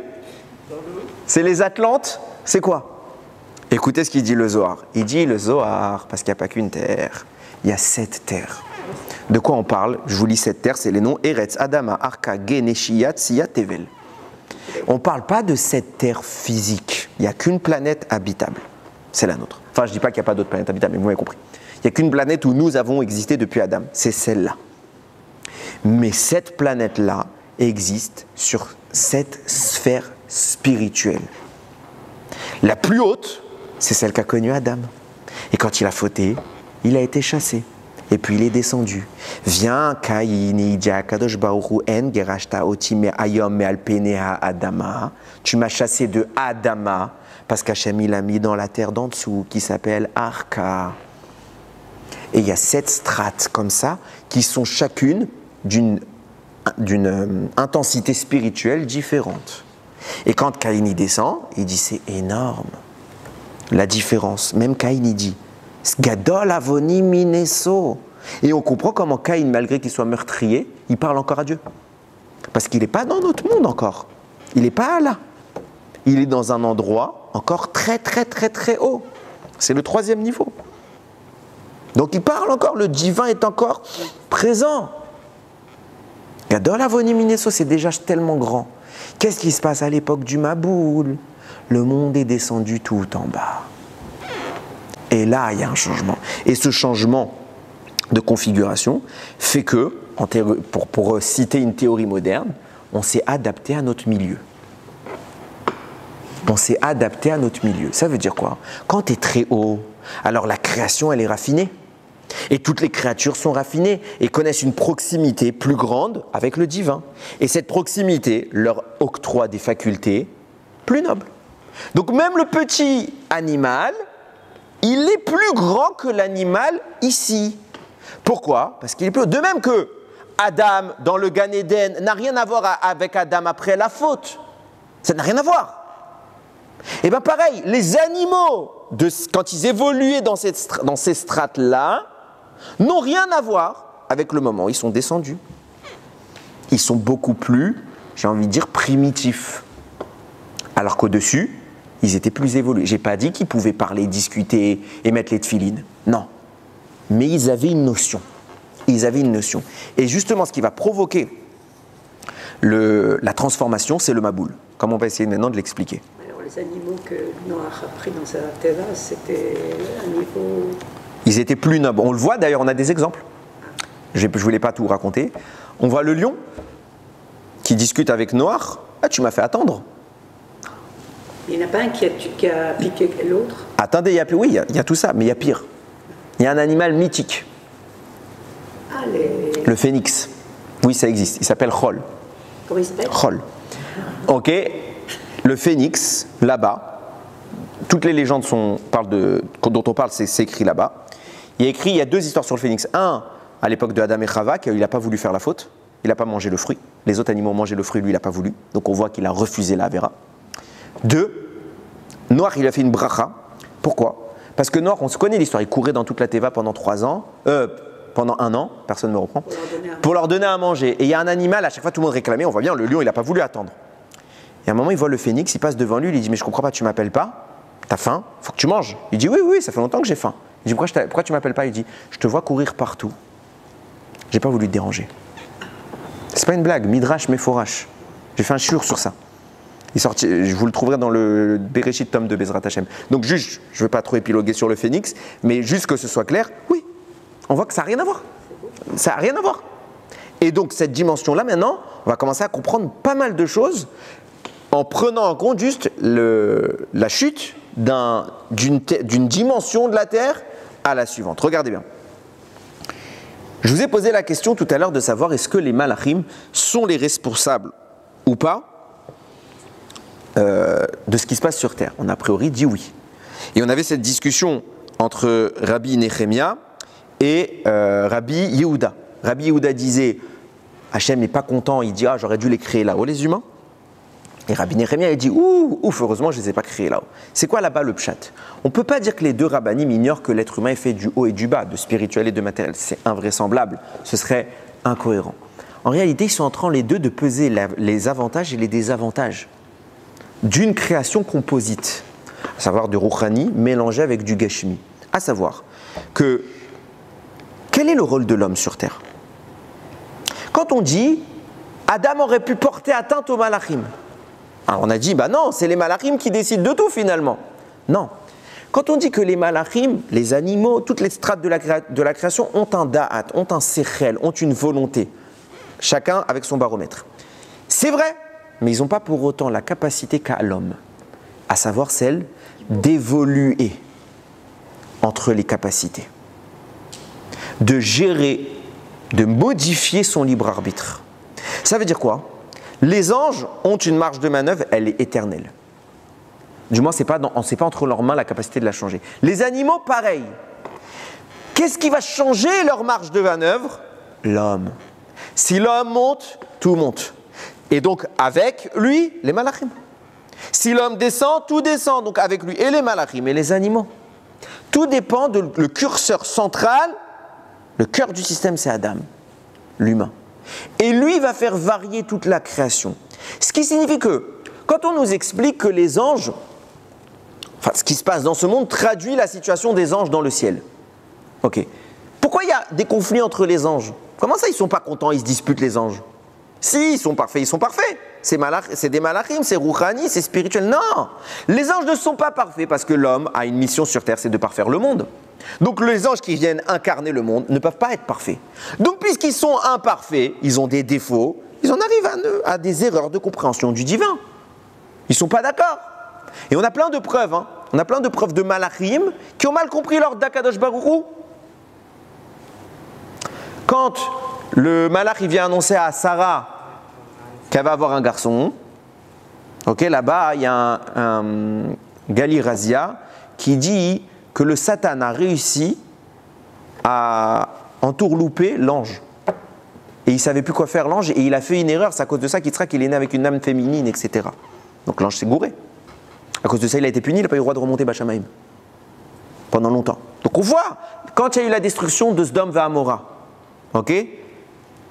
C'est les Atlantes? C'est quoi? Écoutez ce qu'il dit le Zohar. Il dit le Zohar, parce qu'il n'y a pas qu'une terre. Il y a 7 terres. De quoi on parle? Je vous lis 7 terres, c'est les noms Eretz, Adama, Arka, Ge, Neshiyat, Siyat, Tevel. On ne parle pas de 7 terres physiques. Il n'y a qu'une planète habitable. C'est la nôtre. Enfin, je ne dis pas qu'il n'y a pas d'autres planètes habitables, mais vous m'avez compris. Il n'y a qu'une planète où nous avons existé depuis Adam. C'est celle-là. Mais cette planète-là existe sur cette sphère spirituelle. La plus haute, c'est celle qu'a connue Adam. Et quand il a fauté, il a été chassé. Et puis il est descendu. Viens, Caïn, il dit à Kadosh Baruch Hu, En gerashta oti me'ayom me'alpene ha'adama. Tu m'as chassé de Adama, parce qu'Hachem il l'a mis dans la terre d'en dessous, qui s'appelle Arka. Et il y a 7 strates comme ça, qui sont chacune d'une intensité spirituelle différente. Et quand Caïn y descend, il dit c'est énorme. La différence, même Caïn y dit Gadol avoni mineso. Et on comprend comment Caïn, malgré qu'il soit meurtrier, il parle encore à Dieu. Parce qu'il n'est pas dans notre monde encore. Il n'est pas là. Il est dans un endroit encore très haut. C'est le 3e niveau. Donc il parle encore, le divin est encore présent. Gadol avoni mineso, c'est déjà tellement grand. Qu'est-ce qui se passe à l'époque du Maboul? Le monde est descendu tout en bas. Et là, il y a un changement. Et ce changement de configuration fait que, pour citer une théorie moderne, on s'est adapté à notre milieu. On s'est adapté à notre milieu. Ça veut dire quoi? Quand tu es très haut, alors la création, elle est raffinée. Et toutes les créatures sont raffinées et connaissent une proximité plus grande avec le divin. Et cette proximité leur octroie des facultés plus nobles. Donc même le petit animal, il est plus grand que l'animal ici. Pourquoi? Parce qu'il est plus haut. De même que Adam, dans le Gan Eden, n'a rien à voir avec Adam après la faute. Ça n'a rien à voir. Et bien pareil, les animaux, quand ils évoluaient dans ces strates-là, n'ont rien à voir avec le moment où ils sont descendus. Ils sont beaucoup plus, j'ai envie de dire, primitifs. Alors qu'au-dessus, ils étaient plus évolués. Je n'ai pas dit qu'ils pouvaient parler, discuter et mettre les tefilines. Non. Mais ils avaient une notion. Ils avaient une notion. Et justement, ce qui va provoquer la transformation, c'est le maboul. Comme on va essayer maintenant de l'expliquer. Alors, les animaux que Noach a pris dans sa teva, c'était un niveau... Ils étaient plus nobles. On le voit d'ailleurs, on a des exemples. Je ne voulais pas tout raconter. On voit le lion qui discute avec Noach. Ah, tu m'as fait attendre. Il n'y en a pas un qui a piqué l'autre? Attendez, oui, il y a tout ça, mais il y a pire. Il y a un animal mythique. Ah, le phénix. Oui, ça existe. Il s'appelle Chol. Comment il s'appelle? Chol. Ok. Le phénix, là-bas, toutes les légendes dont on parle, c'est écrit là-bas. Il y a deux histoires sur le phénix. Un, à l'époque de Adam et Chava, qu'il n'a pas voulu faire la faute. Il n'a pas mangé le fruit. Les autres animaux ont mangé le fruit, lui, il n'a pas voulu. Donc on voit qu'il a refusé la Avera. Deux, Noach, il a fait une bracha. Pourquoi? Parce que Noach, on se connaît l'histoire, il courait dans toute la Teva pendant 3 ans, pendant 1 an, personne ne me reprend, pour leur donner à manger. Et il y a un animal, à chaque fois tout le monde réclamait, on voit bien, le lion, il n'a pas voulu attendre. Et à un moment, il voit le phénix, il passe devant lui, il lui dit, mais je comprends pas, tu m'appelles pas, t'as faim, faut que tu manges. Il dit, oui, ça fait longtemps que j'ai faim. Il dit, pourquoi tu m'appelles pas? Il dit, je te vois courir partout, j'ai pas voulu te déranger. C'est pas une blague, Midrash Meforash. J'ai fait un shiur sur ça. Je vous le trouverai dans le Bereshit tome de Bezrat Hashem. Donc juste, je ne veux pas trop épiloguer sur le phénix, mais juste que ce soit clair, oui, on voit que ça n'a rien à voir. Ça n'a rien à voir. Et donc cette dimension-là, maintenant, on va commencer à comprendre pas mal de choses en prenant en compte juste la chute d'une dimension de la Terre à la suivante. Regardez bien. Je vous ai posé la question tout à l'heure de savoir est-ce que les malachim sont les responsables ou pas de ce qui se passe sur Terre. On a priori dit oui. Et on avait cette discussion entre Rabbi Nehemia et Rabbi Yehuda. Rabbi Yehuda disait Hachem n'est pas content, il dit j'aurais dû les créer là-haut les humains. Et Rabbi Nehemia il dit ouf, heureusement je ne les ai pas créés là-haut. C'est quoi là-bas le pshat? On ne peut pas dire que les deux rabbanim ignorent que l'être humain est fait du haut et du bas, de spirituel et de matériel. C'est invraisemblable, ce serait incohérent. En réalité, ils sont en train les deux de peser les avantages et les désavantages d'une création composite, à savoir du Rouhani mélangé avec du Gashmi. À savoir que quel est le rôle de l'homme sur Terre? Quand on dit Adam aurait pu porter atteinte aux malachim, alors on a dit non, c'est les malachim qui décident de tout finalement. Non. Quand on dit que les malachim, les animaux, toutes les strates de la création ont un da'at, ont un sechel, ont une volonté, chacun avec son baromètre. C'est vrai. Mais ils n'ont pas pour autant la capacité qu'a l'homme, à savoir celle d'évoluer entre les capacités, de gérer, de modifier son libre arbitre. Ça veut dire quoi? Les anges ont une marge de manœuvre, elle est éternelle. Du moins, on ne sait pas entre leurs mains la capacité de la changer. Les animaux, pareil. Qu'est-ce qui va changer leur marge de manœuvre? L'homme. Si l'homme monte, tout monte. Et donc, avec lui, les malachim. Si l'homme descend, tout descend. Donc, avec lui, et les malachim, et les animaux. Tout dépend le curseur central. Le cœur du système, c'est Adam, l'humain. Et lui va faire varier toute la création. Ce qui signifie que, quand on nous explique que les anges, ce qui se passe dans ce monde, traduit la situation des anges dans le ciel. Ok. Pourquoi il y a des conflits entre les anges? Comment ça, ils ne sont pas contents, ils se disputent les anges? Si, ils sont parfaits, ils sont parfaits. C'est des malachim, c'est rouhani, c'est spirituel. Non, les anges ne sont pas parfaits parce que l'homme a une mission sur terre, c'est de parfaire le monde. Donc les anges qui viennent incarner le monde ne peuvent pas être parfaits. Donc puisqu'ils sont imparfaits, ils ont des défauts, ils en arrivent à des erreurs de compréhension du divin. Ils ne sont pas d'accord. Et on a plein de preuves. On a plein de preuves de malachim qui ont mal compris l'ordre d'Akadosh Baruch Hu. Quand le malach il vient annoncer à Sarah qu'elle va avoir un garçon, Ok, là-bas, il y a un Gali Razia qui dit que le Satan a réussi à entourlouper l'ange. Et il ne savait plus quoi faire, l'ange, et il a fait une erreur. C'est à cause de ça qu'il est né avec une âme féminine, etc. Donc l'ange s'est gouré. À cause de ça, il a été puni, il n'a pas eu le droit de remonter Bachamaïm. Pendant longtemps. Donc on voit, quand il y a eu la destruction de Sdom et Amora, ok,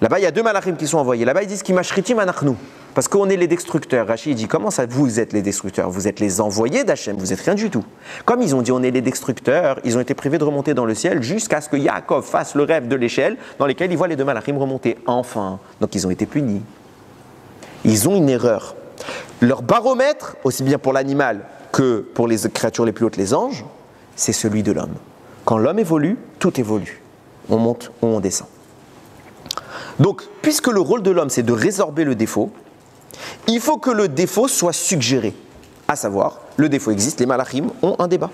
là-bas, il y a deux malachim qui sont envoyés. Là-bas, ils disent Kimashritim anachnu. Parce qu'on est les destructeurs. Rachid dit comment ça, vous êtes les destructeurs? Vous êtes les envoyés d'Hachem, vous n'êtes rien du tout. Comme ils ont dit on est les destructeurs, ils ont été privés de remonter dans le ciel jusqu'à ce que Yaakov fasse le rêve de l'échelle dans lequel il voit les deux malachim remonter. Enfin. Donc ils ont été punis. Ils ont une erreur. Leur baromètre, aussi bien pour l'animal que pour les créatures les plus hautes, les anges, c'est celui de l'homme. Quand l'homme évolue, tout évolue. On monte ou on descend. Donc, puisque le rôle de l'homme, c'est de résorber le défaut, il faut que le défaut soit suggéré. À savoir, le défaut existe, les malachim ont un débat.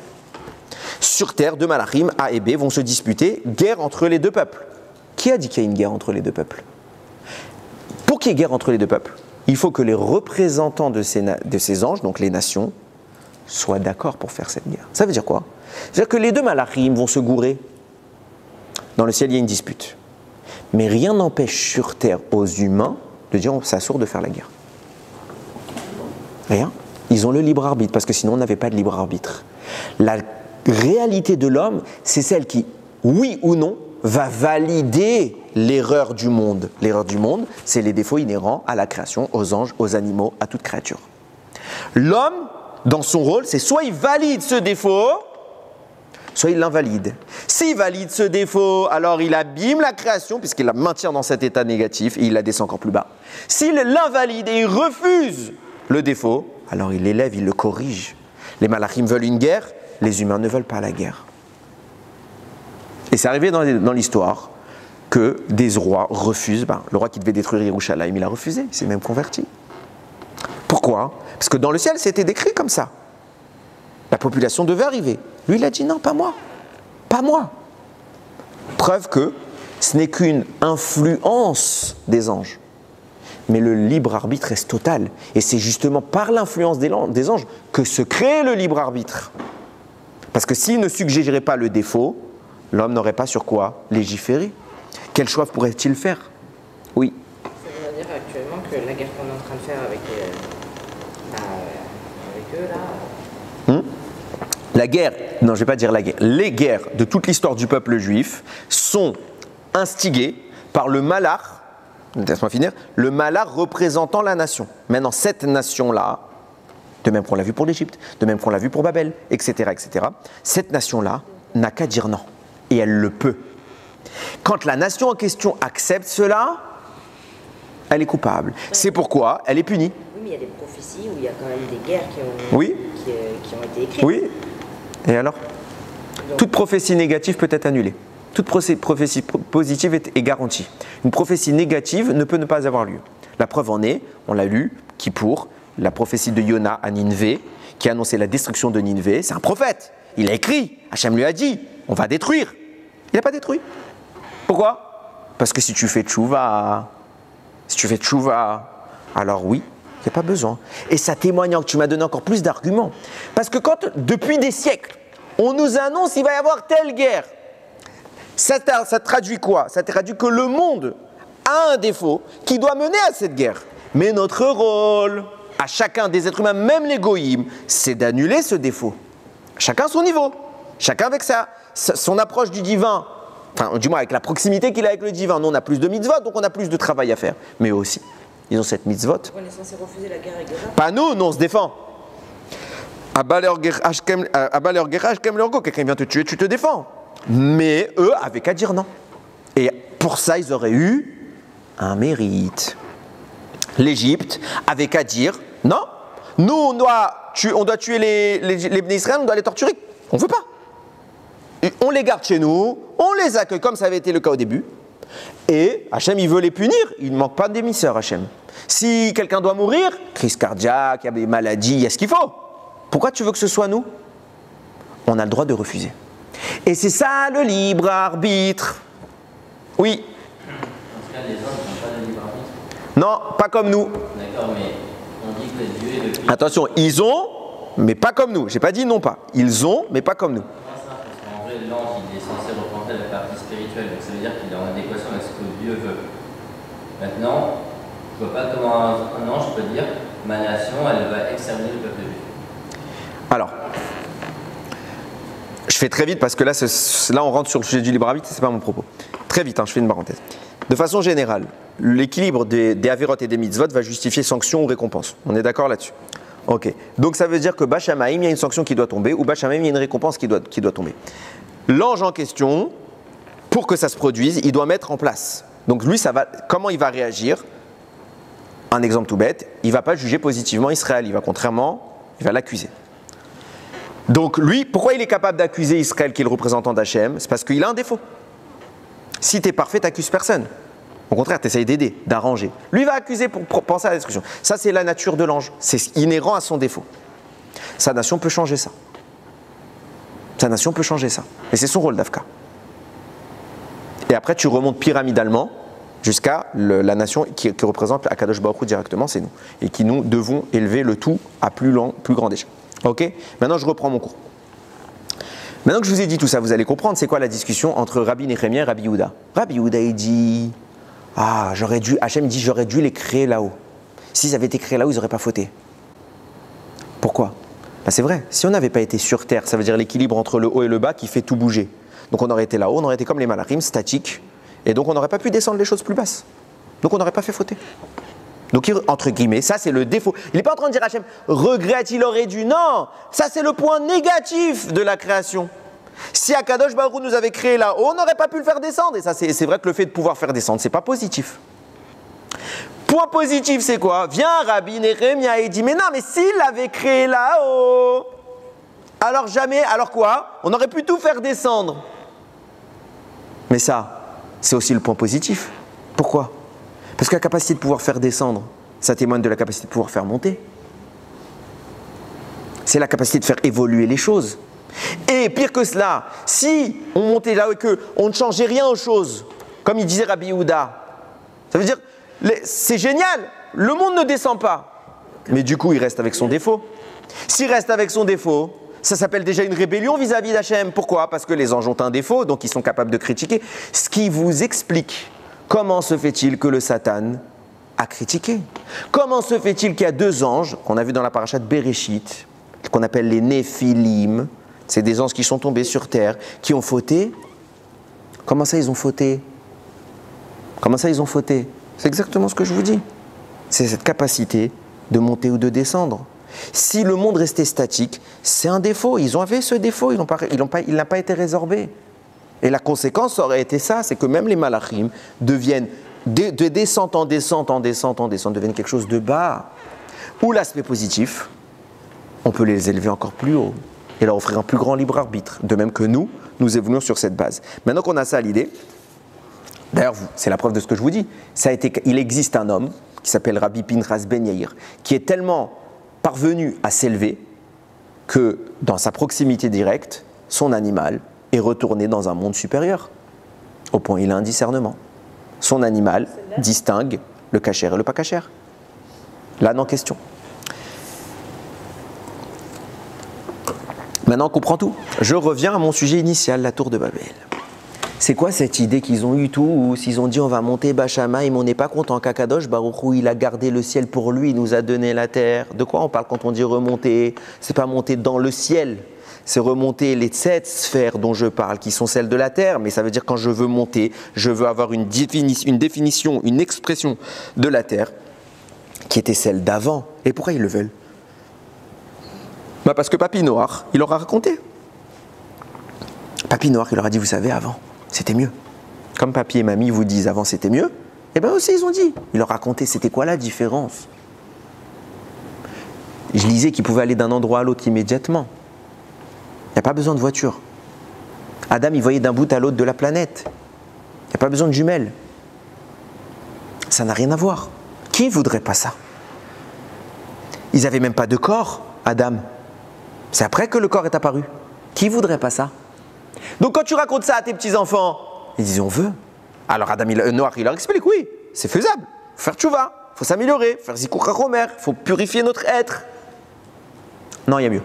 Sur terre, deux malachim, A et B, vont se disputer, guerre entre les deux peuples. Qui a dit qu'il y a une guerre entre les deux peuples? Pour qu'il y ait guerre entre les deux peuples, il faut que les représentants de ces anges, donc les nations, soient d'accord pour faire cette guerre. Ça veut dire quoi? C'est-à-dire que les deux malachim vont se gourer. Dans le ciel, il y a une dispute. Mais rien n'empêche sur terre aux humains de dire c'est assourd de faire la guerre. Rien. Ils ont le libre arbitre, parce que sinon on n'avait pas de libre arbitre. La réalité de l'homme, c'est celle qui, oui ou non, va valider l'erreur du monde. L'erreur du monde, c'est les défauts inhérents à la création, aux anges, aux animaux, à toute créature. L'homme, dans son rôle, c'est soit il valide ce défaut, soit il l'invalide. S'il valide ce défaut, alors il abîme la création, puisqu'il la maintient dans cet état négatif, et il la descend encore plus bas. S'il l'invalide et il refuse le défaut, alors il l'élève, il le corrige. Les malachim veulent une guerre, les humains ne veulent pas la guerre. Et c'est arrivé dans l'histoire que des rois refusent, le roi qui devait détruire Yerushalayim, il a refusé, il s'est même converti. Pourquoi? Parce que dans le ciel, c'était décrit comme ça. La population devait arriver. Lui, il a dit non, pas moi. Pas moi. Preuve que ce n'est qu'une influence des anges. Mais le libre arbitre reste total. Et c'est justement par l'influence des anges que se crée le libre arbitre. Parce que s'il ne suggérait pas le défaut, l'homme n'aurait pas sur quoi légiférer. Quel choix pourrait-il faire? Oui. Ça veut dire actuellement que la guerre qu'on est en train de faire avec eux, là... La guerre, non, je ne vais pas dire la guerre, les guerres de toute l'histoire du peuple juif sont instigées par le malach, laisse-moi finir, le malach représentant la nation. Maintenant, cette nation-là, de même qu'on l'a vu pour l'Égypte, de même qu'on l'a vu pour Babel, etc., cette nation-là n'a qu'à dire non. Et elle le peut. Quand la nation en question accepte cela, elle est coupable. C'est pourquoi elle est punie. Oui, mais il y a des prophéties où il y a quand même des guerres qui ont été écrites. Oui. Et alors? Donc, toute prophétie négative peut être annulée. Toute prophétie positive est garantie. Une prophétie négative ne peut ne pas avoir lieu. La preuve en est, on l'a lu, Kippour, la prophétie de Yona à Nineveh, qui a annoncé la destruction de Nineveh. C'est un prophète. Il a écrit. Hachem lui a dit, on va détruire. Il n'a pas détruit. Pourquoi? Parce que si tu fais tchouva, alors oui, il n'y a pas besoin. Et ça témoigne que tu m'as donné encore plus d'arguments. Parce que quand, depuis des siècles, on nous annonce qu'il va y avoir telle guerre, ça traduit quoi? Ça traduit que le monde a un défaut qui doit mener à cette guerre. Mais notre rôle, à chacun des êtres humains, même les goïms, c'est d'annuler ce défaut. Chacun son niveau. Chacun avec son approche du divin. Enfin, du moins avec la proximité qu'il a avec le divin. Nous, on a plus de mitzvot, donc on a plus de travail à faire. Mais eux aussi, ils ont cette mitzvot. On est censé refuser la guerre avec eux. Pas nous, on se défend. Quelqu'un vient te tuer, tu te défends. Mais eux avaient qu'à dire non. Et pour ça, ils auraient eu un mérite. L'Égypte avait qu'à dire non. Nous, on doit tuer les Bnei Israël, on doit les torturer. On ne veut pas. Et on les garde chez nous, on les accueille comme ça avait été le cas au début. Et Hachem, il veut les punir, il ne manque pas d'émisseurs, Hachem. Si quelqu'un doit mourir, crise cardiaque, il y a des maladies, il y a ce qu'il faut. Pourquoi tu veux que ce soit nous? On a le droit de refuser. Et c'est ça le libre arbitre. Oui. Dans ce cas, les hommes n'ont pas de libre arbitre. Non, pas comme nous. D'accord, mais On dit que Dieu est le Christ. Attention, ils ont, mais pas comme nous. J'ai pas dit non pas. Ils ont, mais pas comme nous. Parce qu'en vrai, l'ange, il est censé représenter la partie spirituelle. Donc ça veut dire qu'il est en adéquation avec ce que Dieu veut. Maintenant, je ne vois pas comment un ange peut dire ma nation, elle va exterminer le peuple juif. Alors, je fais très vite parce que là, là on rentre sur le sujet du libre arbitre, c'est pas mon propos. Très vite, je fais une parenthèse. De façon générale, l'équilibre des avérotes et des mitzvot va justifier sanction ou récompense. On est d'accord là-dessus? Ok. Donc ça veut dire que Bachamaïm, il y a une sanction qui doit tomber, ou Bachamaïm, il y a une récompense qui doit tomber. L'ange en question, pour que ça se produise, il doit mettre en place. Donc lui, comment il va réagir? Un exemple tout bête, il ne va pas juger positivement Israël, il va l'accuser. Donc lui, pourquoi il est capable d'accuser Israël qui est le représentant d'Hachem? C'est parce qu'il a un défaut. Si tu es parfait, tu n'accuses personne. Au contraire, tu essayes d'aider, d'arranger. Lui va accuser pour penser à la destruction. Ça, c'est la nature de l'ange. C'est inhérent à son défaut. Sa nation peut changer ça. Sa nation peut changer ça. Et c'est son rôle d'Afka. Et après, tu remontes pyramidalement jusqu'à la nation qui représente Akadosh Baruch Hu directement, c'est nous. Et qui nous devons élever le tout à plus grande échelle. Ok? Maintenant, je reprends mon cours. Maintenant que je vous ai dit tout ça, vous allez comprendre c'est quoi la discussion entre Rabbi Nehemia et Rabbi Yehuda. Rabbi Yehuda, il dit Hachem dit j'aurais dû les créer là-haut. S'ils avaient été créés là-haut, ils n'auraient pas fauté. Pourquoi? C'est vrai, si on n'avait pas été sur terre, ça veut dire l'équilibre entre le haut et le bas qui fait tout bouger. Donc on aurait été là-haut, on aurait été comme les malachim, statiques, et donc on n'aurait pas pu descendre les choses plus basses. Donc on n'aurait pas fait fauter. Donc entre guillemets, ça c'est le défaut. Il n'est pas en train de dire Hachem, regrette, il aurait dû. Non, ça c'est le point négatif de la création. Si Akadosh Baruch Hu nous avait créé là-haut, on n'aurait pas pu le faire descendre. Et ça c'est vrai que le fait de pouvoir faire descendre, c'est pas positif. Point positif, c'est quoi? Vient Rabbi Nehemia et dit mais non, mais s'il l'avait créé là-haut, alors quoi? On aurait pu tout faire descendre. Mais ça, c'est aussi le point positif. Pourquoi? Parce que la capacité de pouvoir faire descendre, ça témoigne de la capacité de pouvoir faire monter. C'est la capacité de faire évoluer les choses. Et pire que cela, si on montait là et qu'on ne changeait rien aux choses, comme il disait Rabbi Yehuda, ça veut dire, c'est génial, le monde ne descend pas. Mais du coup, il reste avec son défaut. S'il reste avec son défaut, ça s'appelle déjà une rébellion vis-à-vis d'Hachem. Pourquoi? Parce que les anges ont un défaut, donc ils sont capables de critiquer. Ce qui vous explique comment se fait-il que le Satan a critiqué? Comment se fait-il qu'il y a deux anges, qu'on a vu dans la paracha de Bereshit, qu'on appelle les Néphilim, c'est des anges qui sont tombés sur terre, qui ont fauté? Comment ça ils ont fauté? Comment ça ils ont fauté? C'est exactement ce que je vous dis. C'est cette capacité de monter ou de descendre. Si le monde restait statique, c'est un défaut. Ils avaient ce défaut, il n'a pas été résorbé. Et la conséquence aurait été ça, c'est que même les malachim deviennent de descente en descente, deviennent quelque chose de bas. Ou l'aspect positif, on peut les élever encore plus haut et leur offrir un plus grand libre arbitre. De même que nous évoluons sur cette base. Maintenant qu'on a ça à l'idée, d'ailleurs c'est la preuve de ce que je vous dis, il existe un homme qui s'appelle Rabbi Pinchas Ben Yair, qui est tellement parvenu à s'élever que dans sa proximité directe, son animal est retourné dans un monde supérieur, au point où il a un discernement. Son animal distingue le kasher et le pas kasher. L'âne en question. Maintenant on comprend tout. Je reviens à mon sujet initial, la tour de Babel. C'est quoi cette idée qu'ils ont eu tout, ou s'ils ont dit on va monter Bachamaïm, on n'est pas content qu'Akadosh Baruch Hu, il a gardé le ciel pour lui, il nous a donné la terre. De quoi on parle quand on dit remonter? C'est pas monter dans le ciel, c'est remonter les 7 sphères dont je parle, qui sont celles de la terre. Mais ça veut dire quand je veux monter, je veux avoir une définition, une expression de la terre qui était celle d'avant. Et pourquoi ils le veulent? Parce que Papy Noir, il leur a raconté. Papy Noir, il leur a dit, vous savez, avant, c'était mieux. Comme Papy et Mamie vous disent, avant, c'était mieux. Et bien aussi, ils ont dit. Il leur a raconté, c'était quoi la différence? Je lisais qu'ils pouvaient aller d'un endroit à l'autre immédiatement. Il n'y a pas besoin de voiture. Adam, il voyait d'un bout à l'autre de la planète. Il n'y a pas besoin de jumelles. Ça n'a rien à voir. Qui voudrait pas ça? Ils n'avaient même pas de corps, Adam. C'est après que le corps est apparu. Qui voudrait pas ça? Donc quand tu racontes ça à tes petits-enfants, ils disent on veut. Alors Adam Noir, il leur explique, oui, c'est faisable, faut faire tchouva. faut s'améliorer, faire zikouch hachomer, faut purifier notre être. Non, il y a mieux.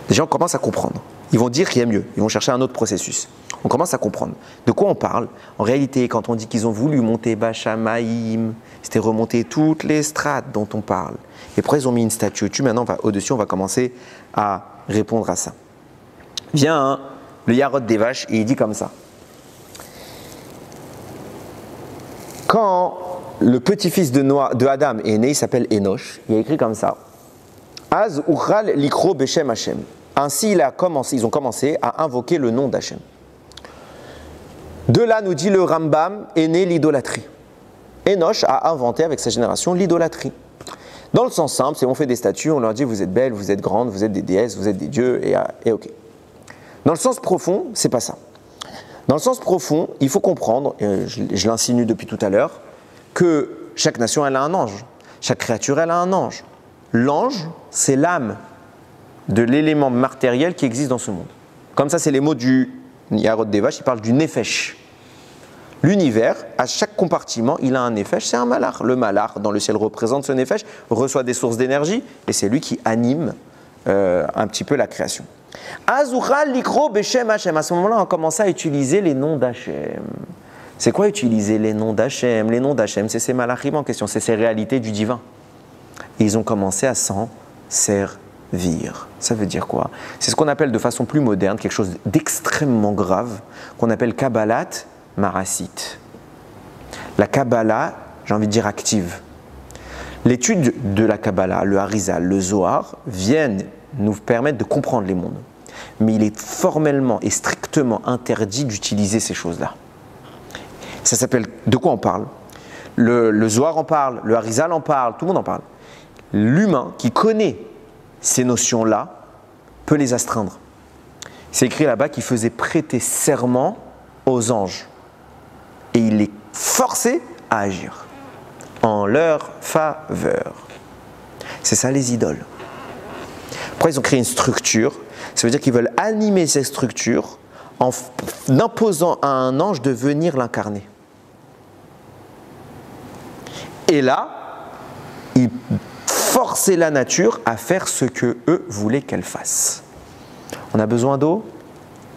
Les gens commencent à comprendre. Ils vont dire qu'il y a mieux. Ils vont chercher un autre processus. On commence à comprendre. De quoi on parle? En réalité, quand on dit qu'ils ont voulu monter Bachamaïm, c'était remonter toutes les strates dont on parle. Et après, ils ont mis une statue au-dessus. Maintenant, au-dessus, on va commencer à répondre à ça. Vient le Yarod des vaches et il dit comme ça. Quand le petit-fils de Adam est né, il s'appelle Enoch. Il a écrit comme ça. Az uchal likro beshem Hashem. Ainsi, ils ont commencé à invoquer le nom d'Hachem. De là, nous dit le Rambam, est née l'idolâtrie. Enoch a inventé avec sa génération l'idolâtrie. Dans le sens simple, c'est on fait des statues, on leur dit vous êtes belles, vous êtes grandes, vous êtes des déesses, vous êtes des dieux, et ok. Dans le sens profond, c'est pas ça. Dans le sens profond, il faut comprendre, et je l'insinue depuis tout à l'heure, que chaque nation, elle a un ange. Chaque créature, elle a un ange. L'ange, c'est l'âme de l'élément matériel qui existe dans ce monde. Comme ça, c'est les mots du Yarod des vaches, il parle du nefesh. L'univers, à chaque compartiment, il a un nefesh, c'est un malach. Le malach, dans le ciel, représente ce nefesh, reçoit des sources d'énergie, et c'est lui qui anime un petit peu la création. Azuchal likro beshem Hashem. À ce moment-là, on commence à utiliser les noms d'Hachem. C'est quoi utiliser les noms d'Hachem? Les noms d'Hachem, c'est ces malachim en question, c'est ces réalités du divin. Et ils ont commencé à s'en servir. Ça veut dire quoi? C'est ce qu'on appelle de façon plus moderne, quelque chose d'extrêmement grave, qu'on appelle Kabbalat Marasit. La Kabbalah, j'ai envie de dire active. L'étude de la Kabbalah, le Harizal, le Zohar, viennent nous permettre de comprendre les mondes. Mais il est formellement et strictement interdit d'utiliser ces choses-là. Ça s'appelle, de quoi on parle? Le Zohar en parle, le Harizal en parle, tout le monde en parle. L'humain qui connaît ces notions-là peut les astreindre. C'est écrit là-bas qu'il faisait prêter serment aux anges. Et il les forçait à agir en leur faveur. C'est ça les idoles. Après, ils ont créé une structure. Ça veut dire qu'ils veulent animer cette structure en imposant à un ange de venir l'incarner. Et là, ils forçaient la nature à faire ce que eux voulaient qu'elle fasse. On a besoin d'eau,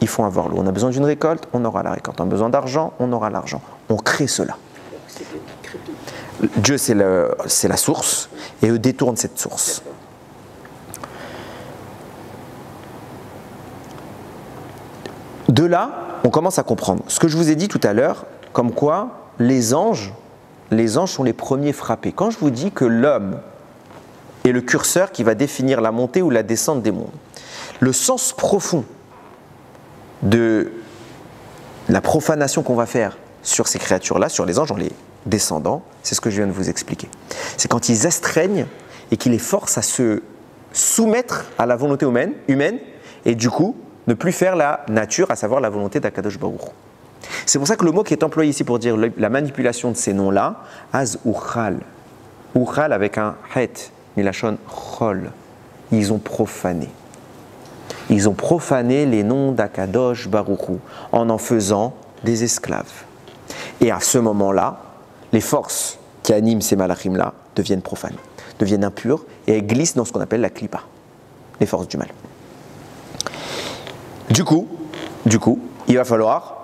ils font avoir l'eau. On a besoin d'une récolte, on aura la récolte. On a besoin d'argent, on aura l'argent. On crée cela. Dieu, c'est la source, et eux détournent cette source. De là, on commence à comprendre. Ce que je vous ai dit tout à l'heure, comme quoi les anges sont les premiers frappés. Quand je vous dis que l'homme est le curseur qui va définir la montée ou la descente des mondes, le sens profond de la profanation qu'on va faire sur ces créatures-là, sur les anges, les descendants, c'est ce que je viens de vous expliquer. C'est quand ils astreignent et qu'ils les forcent à se soumettre à la volonté humaine et du coup, ne plus faire la nature, à savoir la volonté d'Akadosh Baruch. C'est pour ça que le mot qui est employé ici pour dire la manipulation de ces noms-là, Az Uchal, Uchal avec un Het, Milachon Chol, ils ont profané. Ils ont profané les noms d'Akadosh Baruch en faisant des esclaves. Et à ce moment-là, les forces qui animent ces malachim-là deviennent profanes, deviennent impures et elles glissent dans ce qu'on appelle la klipa, les forces du mal. Du coup, il va falloir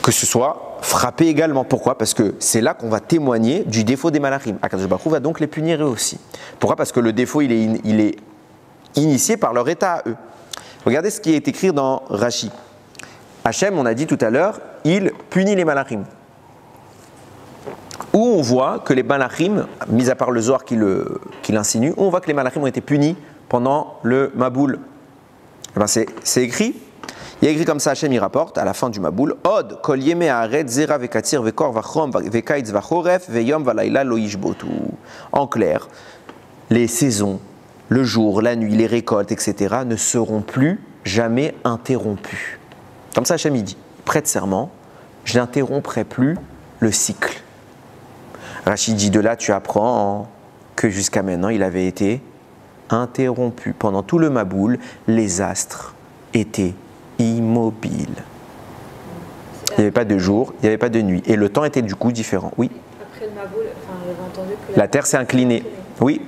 que ce soit frappé également. Pourquoi? Parce que c'est là qu'on va témoigner du défaut des malachim. Akadosh Baruch Hu va donc les punir eux aussi. Pourquoi? Parce que le défaut, il est initié par leur état à eux. Regardez ce qui est écrit dans Rashi. Hachem, on a dit tout à l'heure, il punit les malachim. Où on voit que les malachim, mis à part le Zohar qui l'insinue, on voit que les malachim ont été punis pendant le Maboul. Eh ben c'est écrit, il y a écrit comme ça, Hachem il rapporte à la fin du Maboul, Od kol yeme haaretz zera vekatir vekor vachrom vekaitz vachoref veyom valayla lo yishbotu. En clair, les saisons, le jour, la nuit, les récoltes, etc. ne seront plus jamais interrompus. Comme ça Hachem il dit, prête serment, je n'interromprai plus le cycle. Rachid dit de là tu apprends que jusqu'à maintenant il avait été interrompu. Pendant tout le Maboul, les astres étaient immobiles. Il n'y avait pas de jour, il n'y avait pas de nuit. Et le temps était du coup différent. Oui. Après après le Maboul, enfin, j'avais entendu que La terre s'est inclinée. Oui,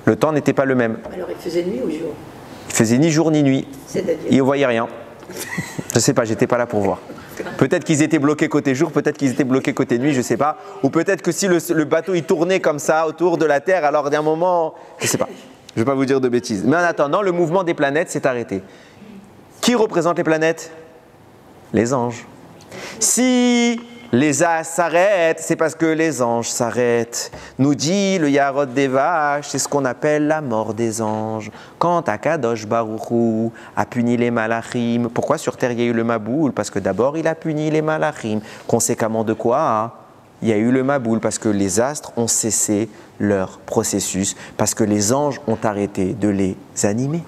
le temps n'était pas le même. Alors il faisait nuit ou jour? Il faisait ni jour ni nuit. C'est-à-dire? Il ne voyait rien. Je ne sais pas, j'étais pas là pour voir. Peut-être qu'ils étaient bloqués côté jour, peut-être qu'ils étaient bloqués côté nuit, je ne sais pas. Ou peut-être que si le bateau il tournait comme ça autour de la Terre, alors d'un moment, je ne sais pas. Je ne vais pas vous dire de bêtises. Mais en attendant, le mouvement des planètes s'est arrêté. Qui représente les planètes? Les anges. Si les astres s'arrêtent, c'est parce que les anges s'arrêtent. Nous dit le Yarod des vaches, c'est ce qu'on appelle la mort des anges. Quand Akadosh Baruch Hu a puni les malachim, pourquoi sur terre il y a eu le Maboul? Parce que d'abord il a puni les malachim. Conséquemment de quoi il y a eu le Maboul? Parce que les astres ont cessé leur processus, parce que les anges ont arrêté de les animer.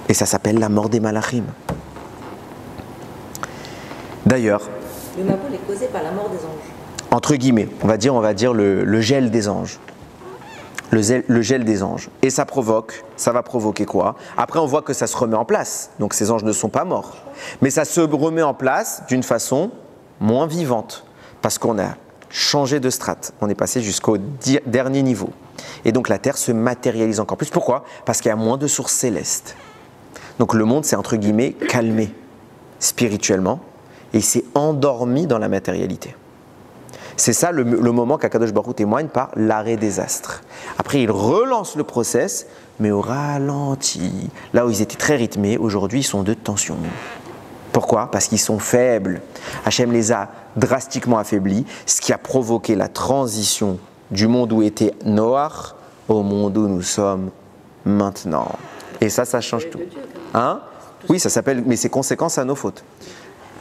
Et ça s'appelle la mort des malachim. D'ailleurs, Le Maboul est causé par la mort des anges. Entre guillemets, on va dire le gel des anges. Le gel des anges. Et ça va provoquer quoi? Après, on voit que ça se remet en place. Donc ces anges ne sont pas morts. Mais ça se remet en place d'une façon moins vivante. Parce qu'on a changé de strate. On est passé jusqu'au dernier niveau. Et donc la Terre se matérialise encore plus. Pourquoi? Parce qu'il y a moins de sources célestes. Donc le monde s'est entre guillemets calmé spirituellement. Et il s'est endormi dans la matérialité. C'est ça le moment qu'Akadosh Baruch Hu témoigne par l'arrêt des astres. Après, il relance le process, mais au ralenti. Là où ils étaient très rythmés, aujourd'hui, ils sont de tension. Pourquoi? Parce qu'ils sont faibles. Hachem les a drastiquement affaiblis, ce qui a provoqué la transition du monde où était Noach au monde où nous sommes maintenant. Et ça change tout. Hein? Oui, ça s'appelle, mais c'est conséquence à nos fautes.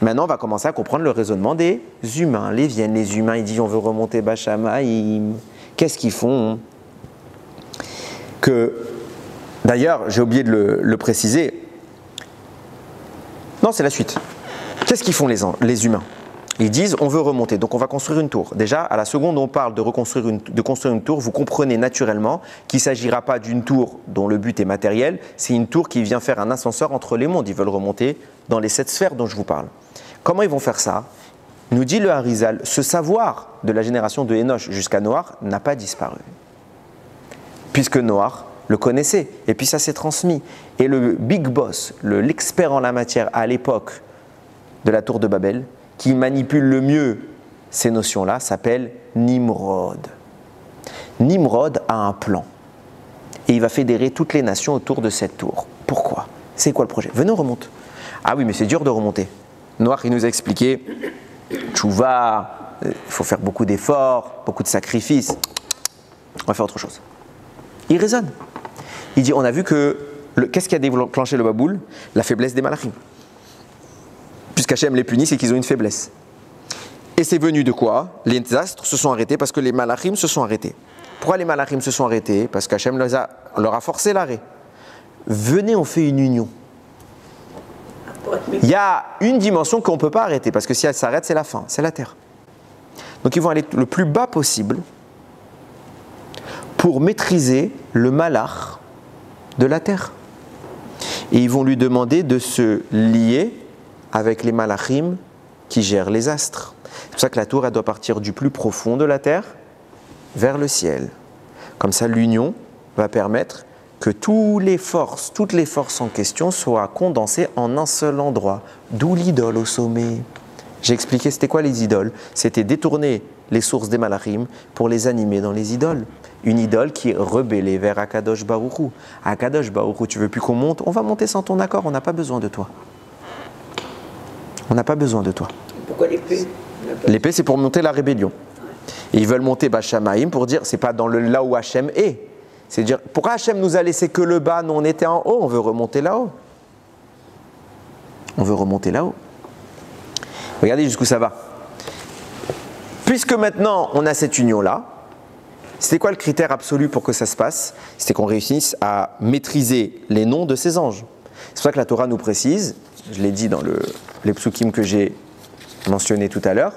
Maintenant, on va commencer à comprendre le raisonnement des humains. Les humains, ils disent on veut remonter Bachamaïm. Qu'est-ce qu'ils font? D'ailleurs, j'ai oublié de le préciser. Non, c'est la suite. Qu'est-ce qu'ils font les humains? Ils disent on veut remonter, donc on va construire une tour. Déjà, à la seconde où on parle de construire une tour, vous comprenez naturellement qu'il ne s'agira pas d'une tour dont le but est matériel, c'est une tour qui vient faire un ascenseur entre les mondes. Ils veulent remonter dans les 7 sphères dont je vous parle. Comment ils vont faire ça? Nous dit le Harizal, ce savoir de la génération de Enoch jusqu'à Noach n'a pas disparu. Puisque Noach le connaissait, et puis ça s'est transmis. Et le big boss, l'expert en la matière à l'époque de la tour de Babel, qui manipule le mieux ces notions-là, s'appelle Nimrod. Nimrod a un plan. Et il va fédérer toutes les nations autour de cette tour. Pourquoi? C'est quoi le projet? Venez, on remonte. Ah oui, mais c'est dur de remonter. Noach, il nous a expliqué, tchouva, il faut faire beaucoup d'efforts, beaucoup de sacrifices. On va faire autre chose. Il raisonne. Il dit, on a vu que, qu'est-ce qui a déclenché le Maboul? La faiblesse des malachim. Puisqu'Hachem les punit, c'est qu'ils ont une faiblesse. Et c'est venu de quoi? Les astres se sont arrêtés parce que les malachim se sont arrêtés. Pourquoi les malachim se sont arrêtés? Parce qu'Hachem leur a forcé l'arrêt. Venez, on fait une union. Il y a une dimension qu'on ne peut pas arrêter, parce que si elle s'arrête, c'est la fin, c'est la terre. Donc ils vont aller le plus bas possible pour maîtriser le malach de la terre. Et ils vont lui demander de se lier avec les malachim qui gèrent les astres. C'est pour ça que la tour, elle doit partir du plus profond de la terre vers le ciel. Comme ça, l'union va permettre que toutes les forces en question soient condensées en un seul endroit, d'où l'idole au sommet. J'ai expliqué c'était quoi les idoles? C'était détourner les sources des malachim pour les animer dans les idoles. Une idole qui est rebellée vers Akadosh Baruch Hu. Akadosh Baruch Hu, tu veux plus qu'on monte? On va monter sans ton accord, on n'a pas besoin de toi. On n'a pas besoin de toi. Pourquoi l'épée? L'épée, c'est pour monter la rébellion. Et ils veulent monter Bachamaïm pour dire, c'est pas dans là où Hachem est. C'est dire, pourquoi Hachem nous a laissé que le bas, nous on était en haut, on veut remonter là-haut. On veut remonter là-haut. Regardez jusqu'où ça va. Puisque maintenant on a cette union-là, c'était quoi le critère absolu pour que ça se passe? C'était qu'on réussisse à maîtriser les noms de ces anges. C'est pour ça que la Torah nous précise, je l'ai dit dans les psukim que j'ai mentionnés tout à l'heure,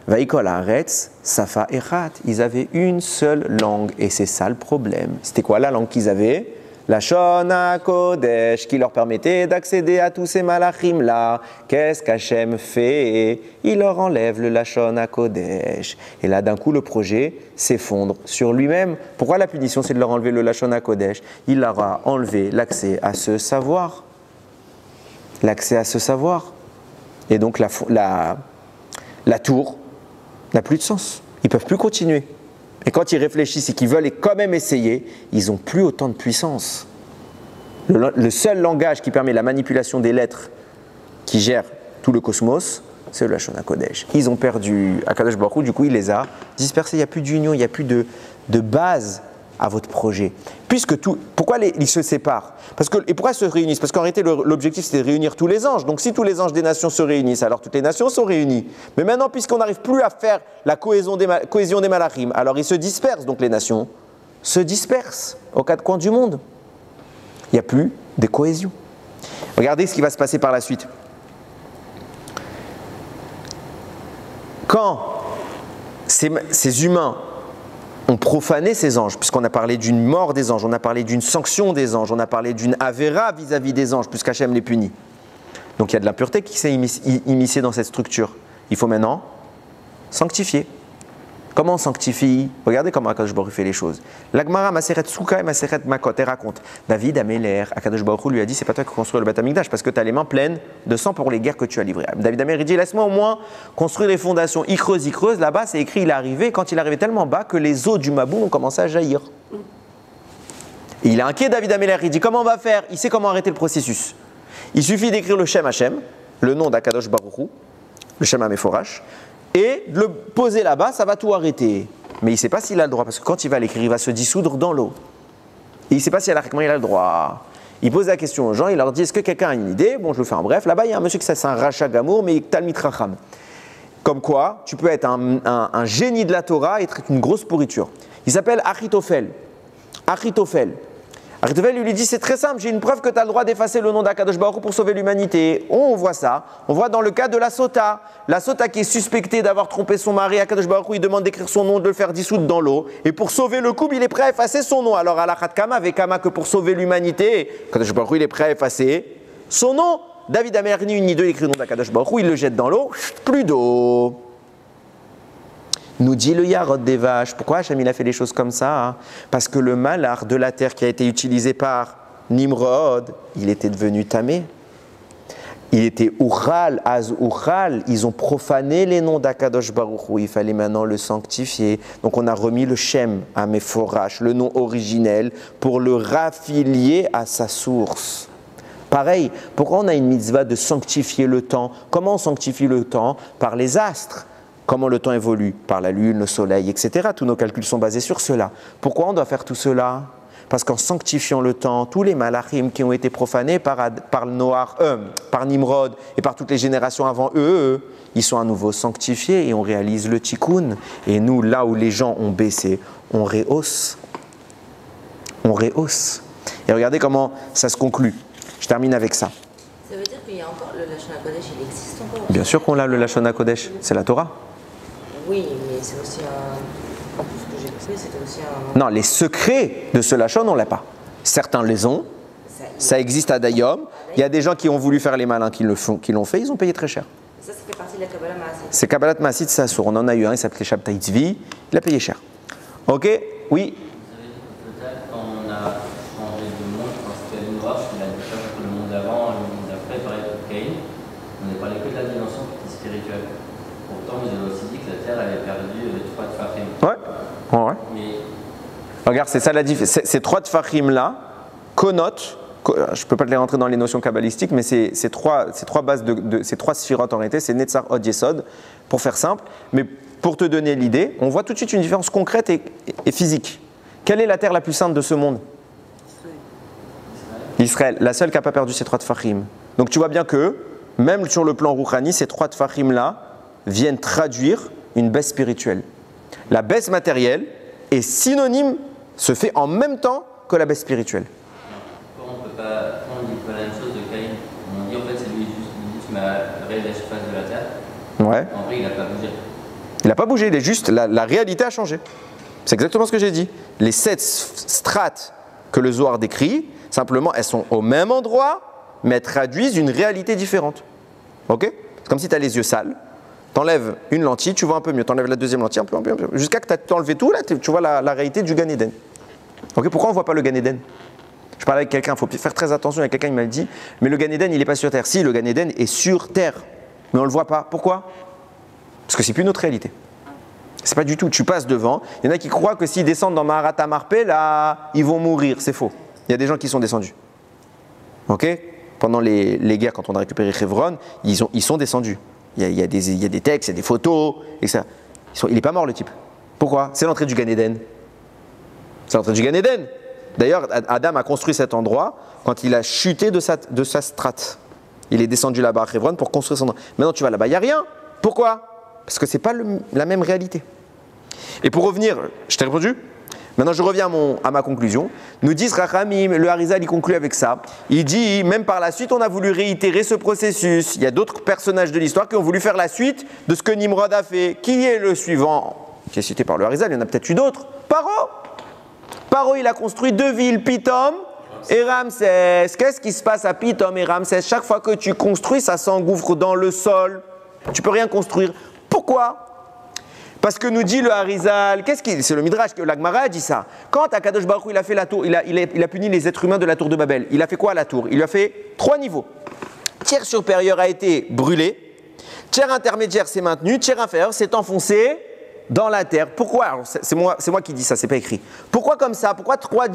Vaikol Haaretz, Safa Echat, ils avaient une seule langue et c'est ça le problème. C'était quoi la langue qu'ils avaient? La Shona Kodesh qui leur permettait d'accéder à tous ces malachim là. Qu'est-ce qu'Hachem fait? Il leur enlève le Lashon Kodesh. Et là, d'un coup, le projet s'effondre sur lui-même. Pourquoi la punition, c'est de leur enlever le Lashon Kodesh? Il leur a enlevé l'accès à ce savoir. L'accès à ce savoir. Et donc, la tour n'a plus de sens. Ils ne peuvent plus continuer. Et quand ils réfléchissent et qu'ils veulent quand même essayer, ils n'ont plus autant de puissance. Le seul langage qui permet la manipulation des lettres qui gère tout le cosmos, c'est le Lashon Kodesh. Ils ont perdu Akadosh Baruch Hu, du coup il les a dispersés. Il n'y a plus d'union, il n'y a plus de base à votre projet. Puisque pourquoi ils se séparent? Et pourquoi ils se réunissent? Parce qu'en réalité, l'objectif, c'est de réunir tous les anges. Donc si tous les anges des nations se réunissent, alors toutes les nations sont réunies. Mais maintenant, puisqu'on n'arrive plus à faire la cohésion des malachim, alors ils se dispersent. Donc les nations se dispersent aux quatre coins du monde. Il n'y a plus de cohésion. Regardez ce qui va se passer par la suite. Quand ces humains ont profané ces anges, puisqu'on a parlé d'une mort des anges, on a parlé d'une sanction des anges, on a parlé d'une avéra vis-à-vis des anges, puisqu'Hachem les punit. Donc il y a de l'impureté qui s'est immiscée dans cette structure. Il faut maintenant sanctifier. Comment on sanctifie? Regardez comment Akadosh Baruch Hu fait les choses. L'Agmara, Maseret Souka et Maseret Makot, elle raconte. David Améler, Akadosh Baruch Hu lui a dit, c'est pas toi qui construis le Beth Amikdash parce que tu as les mains pleines de sang pour les guerres que tu as livrées. David Améler dit, laisse-moi au moins construire les fondations. Il creuse. Là-bas, c'est écrit, il est arrivé, quand il est arrivé tellement bas que les eaux du Maboum ont commencé à jaillir. Et il est inquiet, David Améler, il dit, comment on va faire? Il sait comment arrêter le processus. Il suffit d'écrire le Shem Hashem, le nom d'Akadosh Baruch Hu, le Shem HaMeforash, et de le poser là-bas, ça va tout arrêter. Mais il ne sait pas s'il a le droit, parce que quand il va l'écrire, il va se dissoudre dans l'eau. Et il ne sait pas si il a le droit. Il pose la question aux gens, il leur dit, est-ce que quelqu'un a une idée? Bon, je le fais en bref. Là-bas, il y a un monsieur qui c'est un Racha Gamour, mais Talmid Racham. Comme quoi, tu peux être un génie de la Torah et être une grosse pourriture. Il s'appelle Achitophel. Achitophel lui dit, c'est très simple, j'ai une preuve que tu as le droit d'effacer le nom d'Akadosh Baruch Hu pour sauver l'humanité. On voit ça. On voit dans le cas de la Sota. La Sota qui est suspectée d'avoir trompé son mari, Akadosh Baruch Hu, il demande d'écrire son nom, de le faire dissoudre dans l'eau. Et pour sauver le couple, il est prêt à effacer son nom. Alors, Alachat Kama, avec Kama, que pour sauver l'humanité, Akadosh Baruch Hu, il est prêt à effacer son nom. David Amer, ni une ni deux, il écrit le nom d'Akadosh Baruch Hu, il le jette dans l'eau, plus d'eau. Nous dit le Yarod des vaches. Pourquoi Hachem il a fait les choses comme ça? Parce que le malach de la terre qui a été utilisé par Nimrod, il était devenu tamé. Il était Ural, Az Ural. Ils ont profané les noms d'Akadosh Baruch Hu. Il fallait maintenant le sanctifier. Donc on a remis le Shem à Meforash, le nom originel, pour le raffilier à sa source. Pareil, pourquoi on a une mitzvah de sanctifier le temps? Comment on sanctifie le temps? Par les astres. Comment le temps évolue? Par la lune, le soleil, etc. Tous nos calculs sont basés sur cela. Pourquoi on doit faire tout cela? Parce qu'en sanctifiant le temps, tous les malachim qui ont été profanés par Nimrod et par toutes les générations avant eux, ils sont à nouveau sanctifiés et on réalise le tikkun. Et nous, là où les gens ont baissé, on rehausse. On rehausse. Et regardez comment ça se conclut. Je termine avec ça. Ça veut dire qu'il y a encore le Lashon HaKodesh, il existe encore? Bien sûr qu'on a le Lashon HaKodesh, c'est la Torah. Oui, mais c'est aussi un... Ce que j'ai compris, c'était aussi un... Non, les secrets de ce Lashon, on ne l'a pas. Certains les ont, ça existe à Dayom. Il y a des gens qui ont voulu faire les malins qui l'ont fait, ils ont payé très cher. Ça fait partie de la Kabbalah Maasit. C'est Kabbalat Maasit, c'est Assour. On en a eu un, il s'appelait Shabtai Tzvi, il a payé cher. Ok, oui. Vous savez, peut-être quand on a changé de monde, quand c'était le noir, il a différence entre le monde d'avant et le monde d'après, par exemple, Caïn, on n'a parlé que de la dimension spirituelle. Pourtant, vous avez aussi dit que la Terre avait perdu 3 tfachim. Ouais. Mais... Regarde, c'est ça la différence. Ces 3 tfachim là connotent, je ne peux pas te les rentrer dans les notions kabbalistiques, mais ces trois bases ces 3 sphirotes en réalité, c'est Netzar, Od, Yesod, pour faire simple. Mais pour te donner l'idée, on voit tout de suite une différence concrète et physique. Quelle est la terre la plus sainte de ce monde? Israël, la seule qui n'a pas perdu ces 3 tfachim. Donc tu vois bien que, même sur le plan rouhani, ces 3 tfachim là viennent traduire une baisse spirituelle. La baisse matérielle est synonyme, se fait en même temps que la baisse spirituelle. Pourquoi on dit pas la même chose de Caïn? On dit en fait c'est lui juste, tu m'as réel la surface de la terre. Ouais. En vrai il n'a pas bougé. Il n'a pas bougé, il est juste, la réalité a changé. C'est exactement ce que j'ai dit. Les 7 strates que le Zohar décrit, simplement elles sont au même endroit, mais elles traduisent une réalité différente. Ok? C'est comme si tu as les yeux sales, tu enlèves une lentille, tu vois un peu mieux, tu enlèves la deuxième lentille, un peu, jusqu'à que tu as enlevé tout, là tu vois la réalité du Gan Eden. Ok? Pourquoi on ne voit pas le Gan Eden? Je parlais avec quelqu'un, il faut faire très attention, il y a quelqu'un qui m'a dit, mais le Gan Eden il n'est pas sur terre. Si, le Gan Eden est sur terre, mais on ne le voit pas. Pourquoi? Parce que c'est plus notre réalité. C'est pas du tout. Tu passes devant. Il y en a qui croient que s'ils descendent dans Maharat Marpé, là, ils vont mourir. C'est faux. Il y a des gens qui sont descendus. Ok? Pendant les guerres, quand on a récupéré Hebron, ils sont descendus. Il y a des textes, il y a des photos, et ça. Il n'est pas mort le type. Pourquoi? C'est l'entrée du Gan Eden. C'est l'entrée du Gan Eden. D'ailleurs, Adam a construit cet endroit quand il a chuté de sa strate. Il est descendu là-bas à Hebron pour construire son endroit. Maintenant, tu vas là-bas, il n'y a rien. Pourquoi? Parce que ce n'est pas la même réalité. Et pour revenir, je t'ai répondu? Maintenant, je reviens à ma conclusion. Nous disent Rachamim, le Harizal, il conclut avec ça. Il dit, même par la suite, on a voulu réitérer ce processus. Il y a d'autres personnages de l'histoire qui ont voulu faire la suite de ce que Nimrod a fait. Qui est le suivant? Qui est cité par le Harizal, il y en a peut-être eu d'autres. Paro. Paro, il a construit 2 villes, Pithom et Ramsès. Qu'est-ce qui se passe à Pithom et Ramsès? Chaque fois que tu construis, ça s'engouffre dans le sol. Tu ne peux rien construire. Pourquoi? Parce que nous dit le Harizal, c'est le Midrash, que l'Agmara a dit ça. Quand Akadosh Baruch Hu, il a fait la tour, il a puni les êtres humains de la tour de Babel. Il a fait quoi à la tour? Il lui a fait 3 niveaux. Tiers supérieur a été brûlé, tiers intermédiaire s'est maintenu, tiers inférieur s'est enfoncé dans la terre. Pourquoi? Alors, c'est moi qui dis ça, c'est pas écrit. Pourquoi comme ça? Pourquoi 3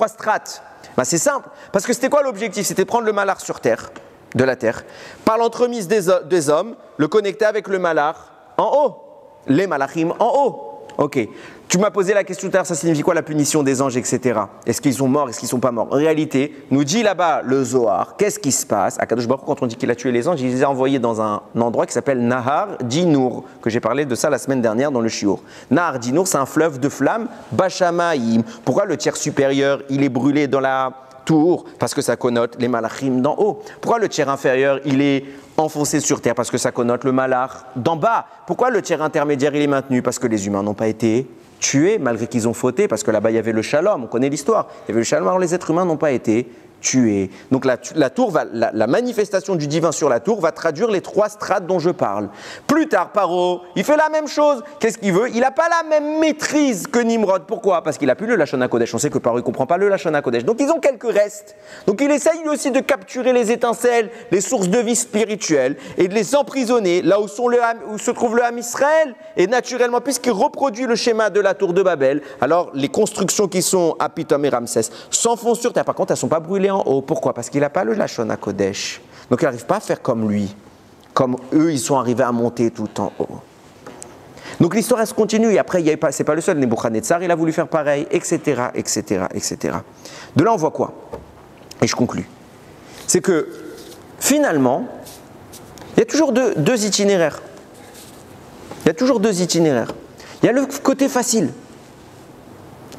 strates? Ben, c'est simple. Parce que c'était quoi l'objectif? C'était de prendre le malar sur terre, de la terre, par l'entremise des hommes, le connecter avec le malar en haut. Les malachim en haut. Ok. Tu m'as posé la question tout à l'heure, ça signifie quoi la punition des anges, etc. Est-ce qu'ils sont morts, est-ce qu'ils ne sont pas morts? En réalité, nous dit là-bas le Zohar, qu'est-ce qui se passe? À Kadosh Baruch Hu, quand on dit qu'il a tué les anges, il les a envoyés dans un endroit qui s'appelle Nahar Dinour, que j'ai parlé de ça la semaine dernière dans le Shiur. Nahar Dinour, c'est un fleuve de flammes, Bashamaïm. Pourquoi le tiers supérieur, il est brûlé dans la tour? Parce que ça connote les malachim d'en haut. Pourquoi le tiers inférieur, il est enfoncé sur terre? Parce que ça connote le malach d'en bas. Pourquoi le tiers intermédiaire, il est maintenu? Parce que les humains n'ont pas été tués, malgré qu'ils ont fauté, parce que là-bas, il y avait le shalom, on connaît l'histoire. Il y avait le shalom, alors les êtres humains n'ont pas été tués. Donc la tour la manifestation du divin sur la tour va traduire les 3 strates dont je parle. Plus tard, Paro, il fait la même chose. Qu'est-ce qu'il veut? Il n'a pas la même maîtrise que Nimrod. Pourquoi? Parce qu'il n'a plus le Lashon HaKodesh. On sait que Paro ne comprend pas le Lashon HaKodesh. Donc ils ont quelques restes. Donc il essaye lui aussi de capturer les étincelles, les sources de vie spirituelle et de les emprisonner là où se trouve le Ham Israël. Et naturellement, puisqu'il reproduit le schéma de la tour de Babel, alors les constructions qui sont à Pithom et Ramsès s'enfoncent sur terre. Par contre, elles ne sont pas brûlées en haut. Pourquoi? Parce qu'il n'a pas le Lashon HaKodesh. Donc il n'arrive pas à faire comme lui. Comme eux, ils sont arrivés à monter tout en haut. Donc l'histoire, elle se continue. Et après, c'est pas le seul. Nebuchadnezzar, il a voulu faire pareil, etc., etc., etc. De là, on voit quoi? Et je conclus. C'est que, finalement, il y a toujours deux itinéraires. Il y a toujours 2 itinéraires. Il y a le côté facile.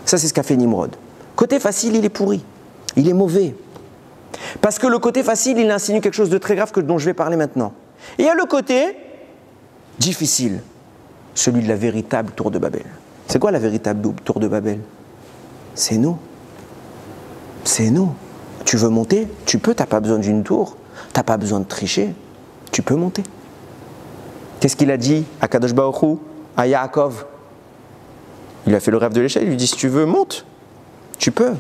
Ça, c'est ce qu'a fait Nimrod. Côté facile, il est pourri. Il est mauvais. Parce que le côté facile, il insinue quelque chose de très grave dont je vais parler maintenant. Et il y a le côté difficile, celui de la véritable tour de Babel. C'est quoi la véritable tour de Babel? C'est nous. C'est nous. Tu veux monter? Tu peux, tu n'as pas besoin d'une tour. Tu n'as pas besoin de tricher. Tu peux monter. Qu'est-ce qu'il a dit à Kadosh Baruch Hu, à Yaakov? Il a fait le rêve de l'échelle, il lui dit, si tu veux, monte. Tu peux.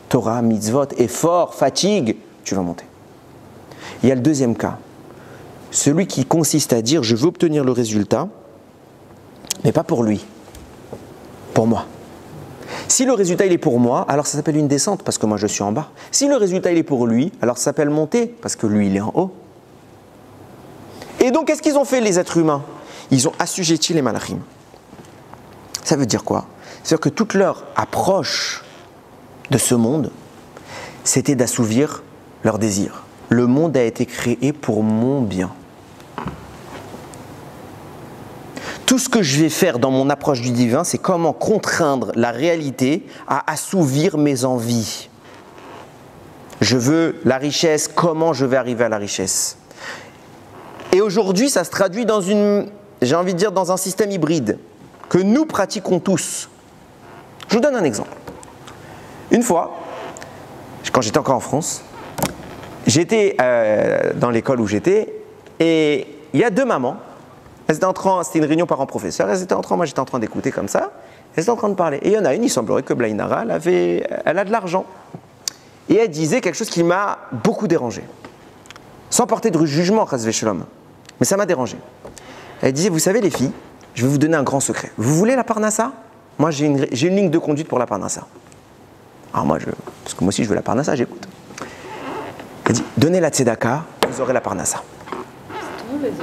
Torah, mitzvot, effort, fatigue, tu vas monter. Il y a le deuxième cas. Celui qui consiste à dire, je veux obtenir le résultat, mais pas pour lui, pour moi. Si le résultat il est pour moi, alors ça s'appelle une descente, parce que moi je suis en bas. Si le résultat il est pour lui, alors ça s'appelle monter, parce que lui il est en haut. Et donc qu'est-ce qu'ils ont fait les êtres humains? Ils ont assujetti les malachim. Ça veut dire quoi? C'est-à-dire que toute leur approche de ce monde, c'était d'assouvir leurs désirs. Le monde a été créé pour mon bien. Tout ce que je vais faire dans mon approche du divin, c'est comment contraindre la réalité à assouvir mes envies. Je veux la richesse, comment je vais arriver à la richesse? Et aujourd'hui, ça se traduit dans j'ai envie de dire, dans un système hybride que nous pratiquons tous. Je vous donne un exemple. Une fois, quand j'étais encore en France, j'étais dans l'école où j'étais, et il y a deux mamans. Elles étaient c'était une réunion parents-professeurs, moi j'étais en train d'écouter comme ça, elles étaient en train de parler. Et il y en a une, il semblerait que Blainara, elle a de l'argent. Et elle disait quelque chose qui m'a beaucoup dérangé. Sans porter de jugement, Chas v'Shalom, mais ça m'a dérangé. Elle disait, vous savez les filles, je vais vous donner un grand secret. Vous voulez la parnassa? Moi j'ai une ligne de conduite pour la parnassa. Alors parce que moi aussi je veux la parnassa, j'écoute. Elle dit, donnez la tzedaka, vous aurez la parnassa. Tout le monde le dit.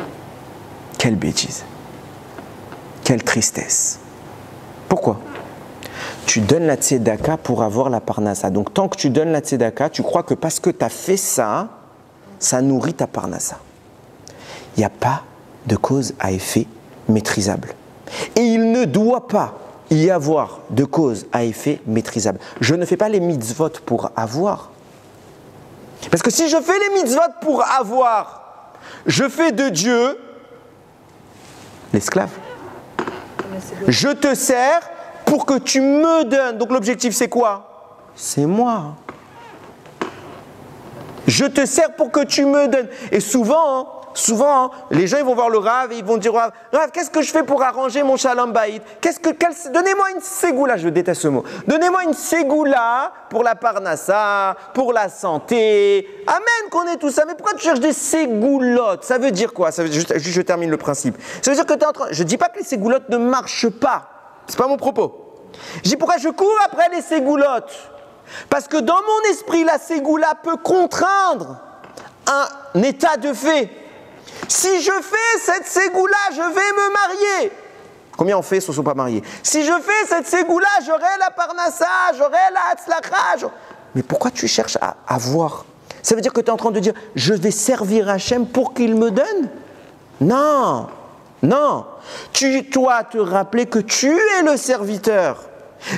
Quelle bêtise. Quelle tristesse. Pourquoi? Tu donnes la tzedaka pour avoir la parnassa. Donc tant que tu donnes la tzedaka, tu crois que parce que tu as fait ça, ça nourrit ta parnassa. Il n'y a pas de cause à effet maîtrisable. Et il ne doit pas y avoir de cause à effet maîtrisable. Je ne fais pas les mitzvot pour avoir. Parce que si je fais les mitzvot pour avoir, je fais de Dieu l'esclave. Je te sers pour que tu me donnes. Donc l'objectif c'est quoi? C'est moi. Je te sers pour que tu me donnes. Et souvent, les gens ils vont voir le Rav et ils vont dire Rav, qu'est-ce que je fais pour arranger mon shalom bayit? Donnez-moi une ségoula, je déteste ce mot. Donnez-moi une ségoula pour la parnassa, pour la santé. Amen qu'on ait tout ça. Mais pourquoi tu cherches des ségoulottes? Ça veut dire quoi? Ça veut dire, je termine le principe. Ça veut dire que tu es en train. Je dis pas que les ségoulottes ne marchent pas. C'est pas mon propos. Je dis pourquoi je cours après les ségoulottes? Parce que dans mon esprit, la ségoula peut contraindre un état de fait. Si je fais cette ségoula, je vais me marier. Combien on fait si on ne sont pas mariés? Si je fais cette ségoula, j'aurai la parnassa, j'aurai la hatzlacha. Mais pourquoi tu cherches à avoir? Ça veut dire que tu es en train de dire, je vais servir Hachem pour qu'il me donne? Non, non. Tu dois te rappeler que tu es le serviteur.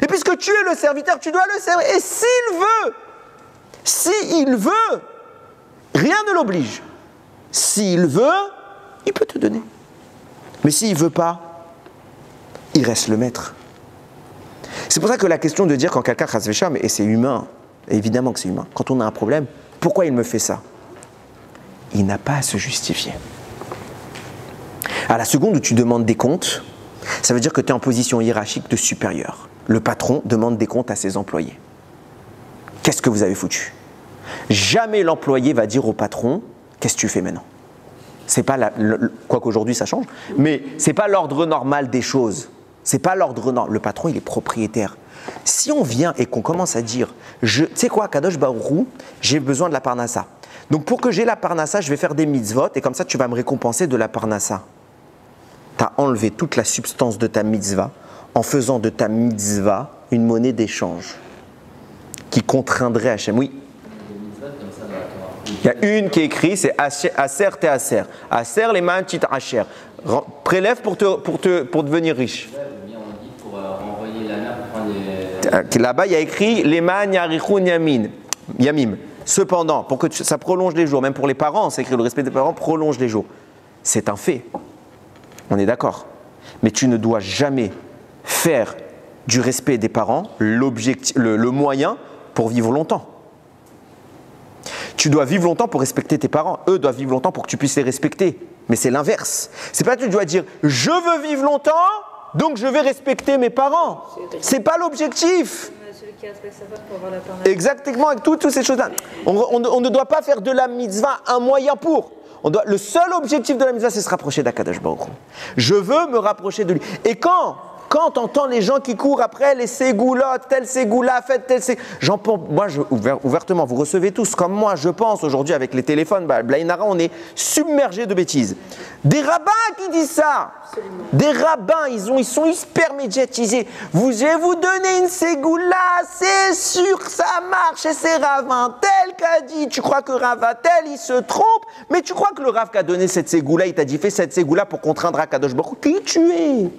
Et puisque tu es le serviteur, tu dois le servir. Et s'il veut, rien ne l'oblige. S'il veut, il peut te donner. Mais s'il ne veut pas, il reste le maître. C'est pour ça que la question de dire quand quelqu'un chas v'sham, et c'est humain, évidemment que c'est humain, quand on a un problème, pourquoi il me fait ça? Il n'a pas à se justifier. À la seconde où tu demandes des comptes, ça veut dire que tu es en position hiérarchique de supérieur. Le patron demande des comptes à ses employés. Qu'est-ce que vous avez foutu? Jamais l'employé va dire au patron, qu'est-ce que tu fais maintenant? C'est pas quoi qu'aujourd'hui ça change, mais c'est pas l'ordre normal des choses. C'est pas l'ordre normal. Le patron, il est propriétaire. Si on vient et qu'on commence à dire, tu sais quoi, Kadosh Baruch Hu, j'ai besoin de la parnassa. Donc pour que j'ai la parnassa, je vais faire des mitzvot et comme ça tu vas me récompenser de la parnassa. Tu as enlevé toute la substance de ta mitzvah en faisant de ta mitzvah une monnaie d'échange qui contraindrait Hachem. Oui. Il y a une qui est écrite, c'est Aser te Aser. Aser les man tit Asher. Prélève pour devenir riche. Là-bas, il y a écrit les man yarichun yamim. Cependant, pour que ça prolonge les jours, même pour les parents, c'est écrit le respect des parents prolonge les jours. C'est un fait. On est d'accord. Mais tu ne dois jamais faire du respect des parents le moyen pour vivre longtemps. Tu dois vivre longtemps pour respecter tes parents. Eux doivent vivre longtemps pour que tu puisses les respecter. Mais c'est l'inverse. C'est pas que tu dois dire je veux vivre longtemps, donc je vais respecter mes parents. C'est pas l'objectif. Celui qui respecte sa femme pour avoir la parnassa. Exactement, avec toutes ces choses-là. On ne doit pas faire de la mitzvah un moyen pour. Le seul objectif de la mitzvah, c'est se rapprocher d'Akadosh Baruch Hu. Je veux me rapprocher de lui. Et quand tu entends les gens qui courent après les ségoulottes, telle ségoula, faites telle ségoula, moi, ouvertement, vous recevez tous, comme moi, je pense aujourd'hui avec les téléphones, Blainara, on est submergé de bêtises. Des rabbins qui disent ça. Absolument. Des rabbins, ils sont hyper médiatisés. Je vais vous donner une ségoula, c'est sûr que ça marche. Et c'est Rav tel qui a dit. Tu crois que Rav tel, il se trompe, mais tu crois que le Rav qui a donné cette ségoula, il t'a dit fais cette ségoula pour contraindre Akadosh Baruch Hu. Qui tu es?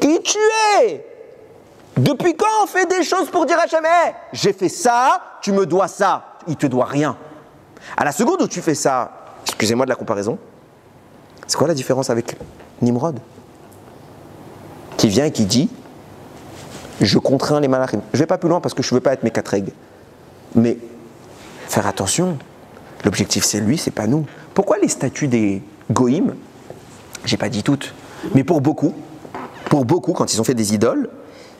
Qui tu es? Depuis quand on fait des choses pour dire à Hachem, hey, j'ai fait ça, tu me dois ça. Il te doit rien. À la seconde où tu fais ça, excusez-moi de la comparaison, c'est quoi la différence avec Nimrod? Qui vient et qui dit, je contrains les malachim. Je ne vais pas plus loin parce que je ne veux pas être mes quatre règles. Mais Faire attention. L'objectif, c'est lui, c'est pas nous. Pourquoi les statues des goïms, j'ai pas dit toutes, mais pour beaucoup, quand ils ont fait des idoles,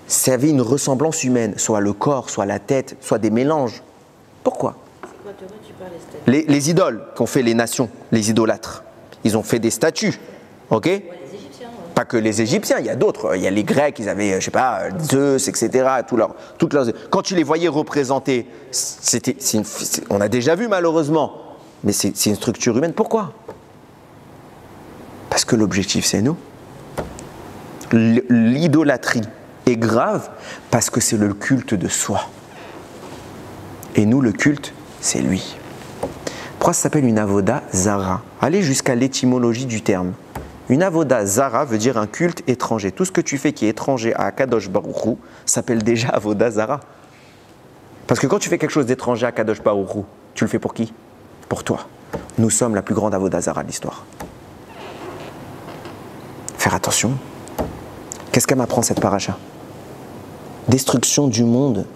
ça avait une ressemblance humaine, soit le corps, soit la tête, soit des mélanges. Pourquoi? Les idoles qu'ont fait les nations, les idolâtres, ils ont fait des statues, ok? Ouais, les Égyptiens. Ouais. Pas que les Égyptiens, il y a d'autres. Il y a les Grecs, ils avaient, je sais pas, Zeus, etc. Toutes leurs... Quand tu les voyais représenter, on a déjà vu malheureusement, mais c'est une structure humaine. Pourquoi? Parce que l'objectif, c'est nous. L'idolâtrie est grave parce que c'est le culte de soi. Et nous, le culte, c'est lui. Pourquoi ça s'appelle une avoda zara? Allez jusqu'à l'étymologie du terme. Une avoda zara veut dire un culte étranger. Tout ce que tu fais qui est étranger à Kadosh Baruch Hu s'appelle déjà avoda zara. Parce que quand tu fais quelque chose d'étranger à Kadosh Baruch Hu, tu le fais pour qui? Pour toi. Nous sommes la plus grande avoda zara de l'histoire. Faire attention. Qu'est-ce qu'elle m'apprend cette paracha? Destruction du monde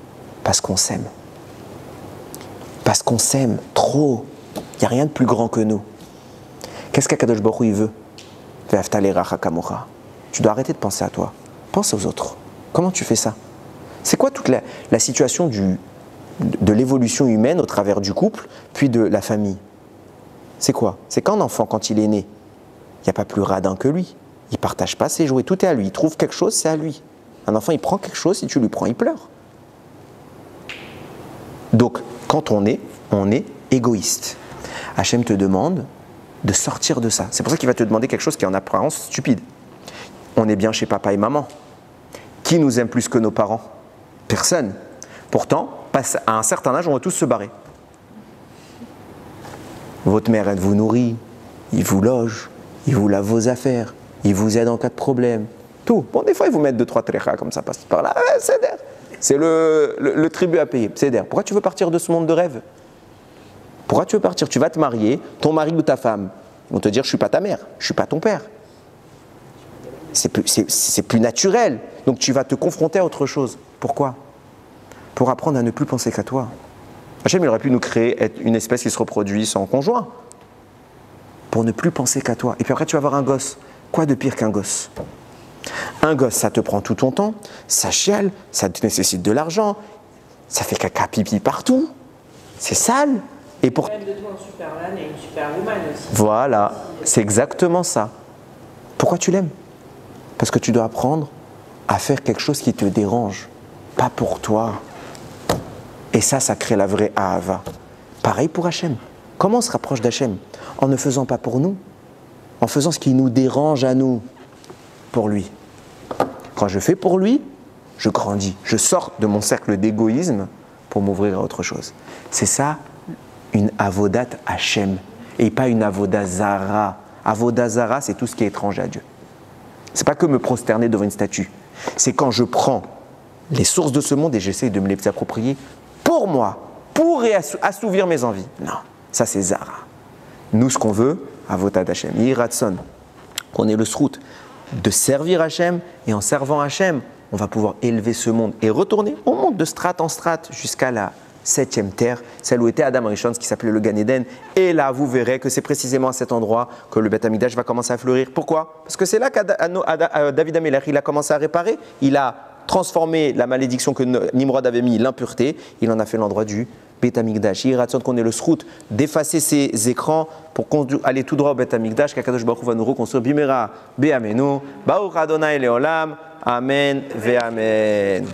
parce qu'on s'aime. Parce qu'on s'aime trop. Il n'y a rien de plus grand que nous. Qu'est-ce qu'Akadosh Baruch Hu il veut? Tu dois arrêter de penser à toi. Pense aux autres. Comment tu fais ça? C'est quoi toute la situation de l'évolution humaine au travers du couple, puis de la famille? C'est quoi? C'est qu'un enfant, quand il est né, il n'y a pas plus radin que lui. Il ne partage pas ses jouets. Tout est à lui. Il trouve quelque chose, c'est à lui. Un enfant, il prend quelque chose, si tu lui prends, il pleure. Donc, quand on est égoïste. Hachem te demande de sortir de ça. C'est pour ça qu'il va te demander quelque chose qui est en apparence stupide. On est bien chez papa et maman. Qui nous aime plus que nos parents? Personne. Pourtant, à un certain âge, on va tous se barrer. Votre mère, elle vous nourrit, il vous loge, il vous lave vos affaires, il vous aide en cas de problème. Tout. Bon, des fois, ils vous mettent 2-3 tréchas comme ça, passe par là. C'est le tribut à payer. Pourquoi tu veux partir de ce monde de rêve? Pourquoi tu veux partir? Tu vas te marier, ton mari ou ta femme, ils vont te dire, je ne suis pas ta mère, je ne suis pas ton père. C'est plus naturel. Donc tu vas te confronter à autre chose. Pourquoi? Pour apprendre à ne plus penser qu'à toi. Hachem, il aurait pu nous créer une espèce qui se reproduit sans conjoint. Pour ne plus penser qu'à toi. Et puis après, tu vas avoir un gosse. Quoi de pire qu'un gosse? Un gosse, ça te prend tout ton temps, ça chiale, ça te nécessite de l'argent, ça fait caca pipi partout, c'est sale. Et pour... Même de toi en Superman et une Superwoman aussi. Voilà, c'est exactement ça. Pourquoi tu l'aimes? Parce que tu dois apprendre à faire quelque chose qui te dérange, pas pour toi. Et ça crée la vraie Ahava. Pareil pour Hachem. Comment on se rapproche d'Hachem? En ne faisant pas pour nous, en faisant ce qui nous dérange à nous, pour lui. Quand je fais pour lui, je grandis. Je sors de mon cercle d'égoïsme pour m'ouvrir à autre chose. C'est ça, une avodat Hachem, et pas une avodat zara. Avodat zara, c'est tout ce qui est étranger à Dieu. C'est pas que me prosterner devant une statue. C'est quand je prends les sources de ce monde et j'essaie de me les approprier pour moi, pour assouvir mes envies. Non, ça c'est zara. Nous, ce qu'on veut, avodat Hachem, yiratson, qu'on ait le srout de servir Hachem, et en servant Hachem, on va pouvoir élever ce monde et retourner. On monte de strate en strate jusqu'à la 7e terre, celle où était Adam Rishon, ce qui s'appelait le Gan Eden. Et là, vous verrez que c'est précisément à cet endroit que le Beth Amikdash va commencer à fleurir. Pourquoi? Parce que c'est là que David Amelech, il a commencé à réparer. Il a transformé la malédiction que Nimrod avait mis, l'impureté. Il en a fait l'endroit du Beth Amikdash. Il raconte qu'on ait le srout d'effacer ces écrans pour aller tout droit au Beth Amikdash, qu'Akadosh Baruch Hu va nous reconstruire. Bimera, Be'amenu, Baruch Adonai Leolam, Amen, Ve'amen.